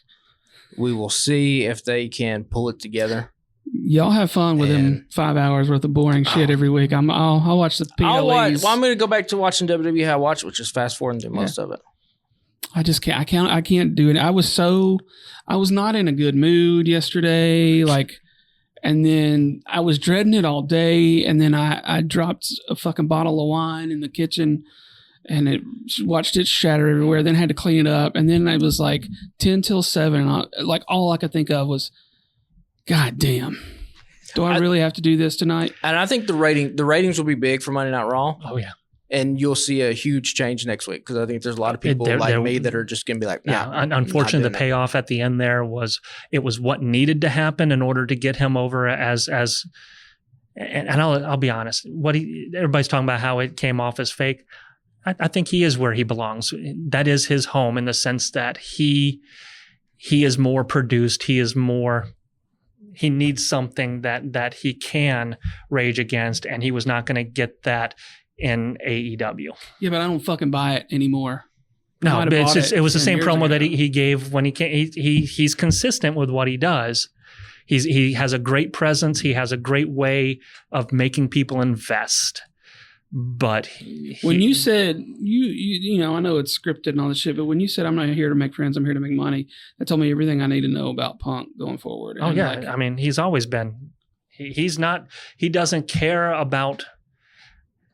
Speaker 3: We will see if they can pull it together.
Speaker 2: Y'all have fun with them 5 hours worth of boring shit every week. I'll watch the PLEs.
Speaker 3: I'm going to go back to watching WWE how I watch it, which is fast forward and do most of it.
Speaker 2: I just can't. I can't do it. I was not in a good mood yesterday. And then I was dreading it all day. And then I dropped a fucking bottle of wine in the kitchen and watched it shatter everywhere. Then had to clean it up. And then it was 10 till 7. And all I could think of was, God damn. Do I really have to do this tonight?
Speaker 3: And I think the ratings will be big for Monday Night Raw.
Speaker 4: Oh, yeah.
Speaker 3: And you'll see a huge change next week because I think there's a lot of people me that are just going to be like, nah.
Speaker 4: Yeah, unfortunately, the payoff at the end there was what needed to happen in order to get him over and I'll be honest. Everybody's talking about how it came off as fake. I think he is where he belongs. That is his home in the sense that he is more produced. He needs something that he can rage against, and he was not going to get that in AEW. Yeah,
Speaker 2: but I don't fucking buy it anymore.
Speaker 4: No, but it was the same promo that he gave when he came. He's consistent with what he does. He has a great presence. He has a great way of making people invest. But
Speaker 2: when you said I know it's scripted and all this shit, but when you said I'm not here to make friends, I'm here to make money, that told me everything I need to know about Punk going forward.
Speaker 4: Oh, yeah. I mean, he's always been. He's not. He doesn't care about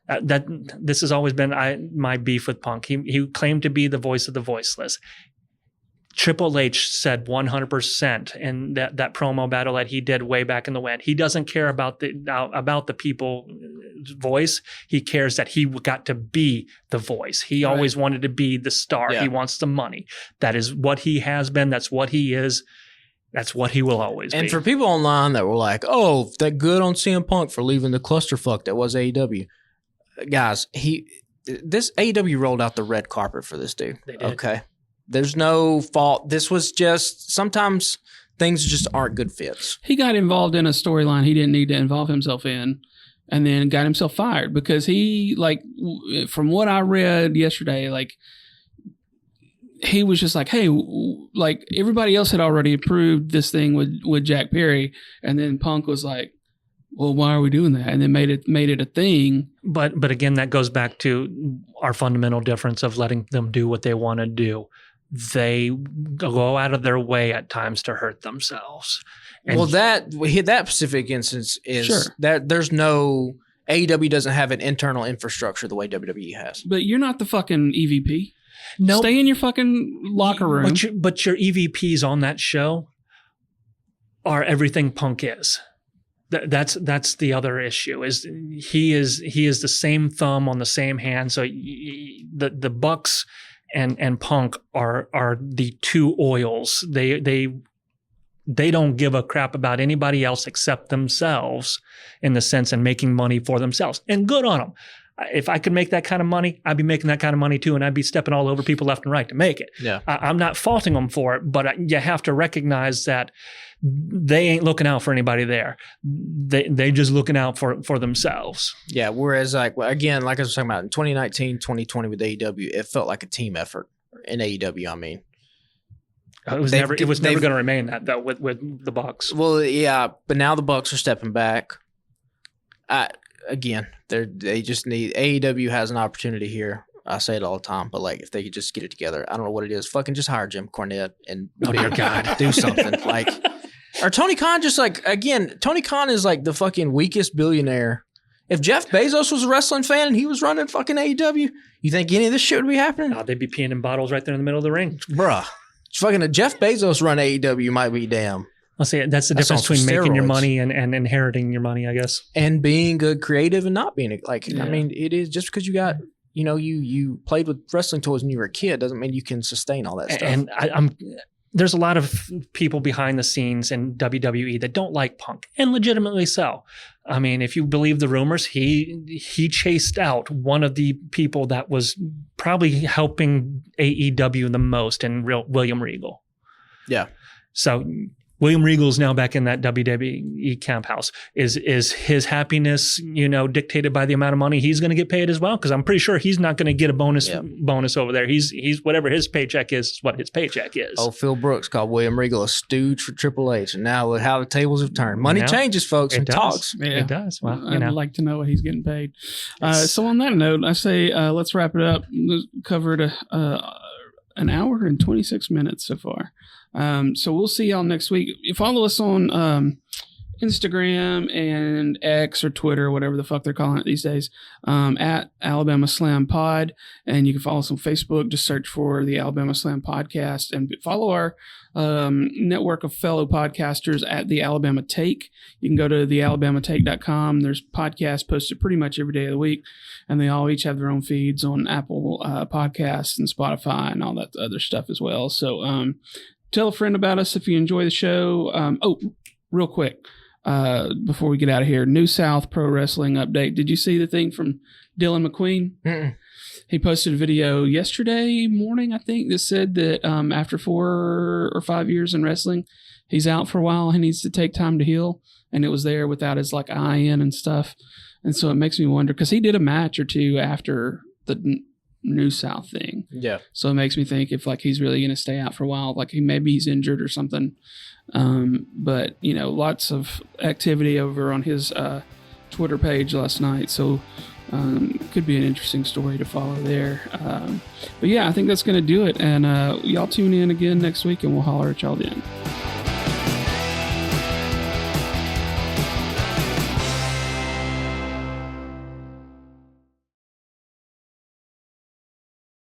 Speaker 4: that. This has always been my beef with Punk. He claimed to be the voice of the voiceless. Triple H said 100% in that promo battle that he did way back in the when. He doesn't care about the people's voice. He cares that he got to be the voice. He always wanted to be the star. Yeah. He wants the money. That is what he has been. That's what he is. That's what he will always be.
Speaker 3: And for people online that were like, "Oh, that good on CM Punk for leaving the clusterfuck that was AEW," guys, this AEW rolled out the red carpet for this dude.
Speaker 4: They did.
Speaker 3: Okay. There's no fault. This was just sometimes things just aren't good fits.
Speaker 2: He got involved in a storyline he didn't need to involve himself in and then got himself fired because he, from what I read yesterday, he was just hey, everybody else had already approved this thing with Jack Perry. And then Punk was like, well, why are we doing that? And then made it a thing.
Speaker 4: But again, that goes back to our fundamental difference of letting them do what they want to do. They go out of their way at times to hurt themselves. And
Speaker 3: that specific instance is that there's no AEW doesn't have an internal infrastructure the way WWE has.
Speaker 2: But you're not the fucking EVP.
Speaker 4: No,
Speaker 2: Stay in your fucking locker room.
Speaker 4: But your EVPs on that show are everything Punk is. That's the other issue. Is he is the same thumb on the same hand. So the Bucks and Punk are the two oils. They don't give a crap about anybody else except themselves, in the sense and making money for themselves. And good on them. If I could make that kind of money, I'd be making that kind of money too, and I'd be stepping all over people left and right to make it.
Speaker 3: Yeah,
Speaker 4: I'm not faulting them for it, but you have to recognize that they ain't looking out for anybody there. They just looking out for themselves.
Speaker 3: Yeah. Whereas, like again, like I was talking about in 2019, 2020 with AEW, it felt like a team effort in AEW. I mean,
Speaker 4: it was never going to remain that though with the Bucks.
Speaker 3: Well, yeah, but now the Bucks are stepping back. Again, they just need AEW has an opportunity here. I say it all the time, but like if they could just get it together, I don't know what it is. Fucking just hire Jim Cornette and
Speaker 4: oh dear God,
Speaker 3: do something like. Or Tony Khan just like again. Tony Khan is like the fucking weakest billionaire. If Jeff Bezos was a wrestling fan and he was running fucking AEW, you think any of this shit would be happening?
Speaker 4: They'd be peeing in bottles right there in the middle of the ring,
Speaker 3: bruh. Fucking a Jeff Bezos run AEW might be damn.
Speaker 4: I'll say that's the difference between making your money and inheriting your money, I guess.
Speaker 3: And being good creative and not being like, I mean, it is just because you got, you played with wrestling toys when you were a kid doesn't mean you can sustain all that stuff.
Speaker 4: And there's a lot of people behind the scenes in WWE that don't like Punk, and legitimately so. I mean, if you believe the rumors, he chased out one of the people that was probably helping AEW the most in William Regal.
Speaker 3: Yeah.
Speaker 4: So William Regal is now back in that WWE camp house. Is his happiness, dictated by the amount of money he's going to get paid as well? Because I'm pretty sure he's not going to get a bonus over there. He's whatever his paycheck is what his paycheck is.
Speaker 3: Oh, Phil Brooks called William Regal a stooge for Triple H, and now look how the tables have turned. Money changes, folks, and talks.
Speaker 2: Yeah.
Speaker 4: It does. Well,
Speaker 2: I'd like to know what he's getting paid. So on that note, I say let's wrap it up. Covered an hour and 26 minutes so far. So we'll see y'all next week. You follow us on Instagram and X or Twitter, whatever the fuck they're calling it these days, at Alabama Slam Pod. And you can follow us on Facebook. Just search for the Alabama Slam Podcast and follow our network of fellow podcasters at the Alabama Take. You can go to thealabamatake.com. There's podcasts posted pretty much every day of the week, and they all each have their own feeds on Apple Podcasts and Spotify and all that other stuff as well. So tell a friend about us if you enjoy the show. Real quick, before we get out of here, New South Pro Wrestling update. Did you see the thing from Dylan McQueen?
Speaker 3: Mm-mm.
Speaker 2: He posted a video yesterday morning, I think, that said that after 4 or 5 years in wrestling, he's out for a while. He needs to take time to heal. And it was there without his like eye in and stuff. And so it makes me wonder, because he did a match or two after the New South thing.
Speaker 3: Yeah.
Speaker 2: So it makes me think if like he's really going to stay out for a while, like maybe he's injured or something. But lots of activity over on his Twitter page last night. So could be an interesting story to follow there. But yeah, I think that's going to do it. And y'all tune in again next week and we'll holler at y'all then.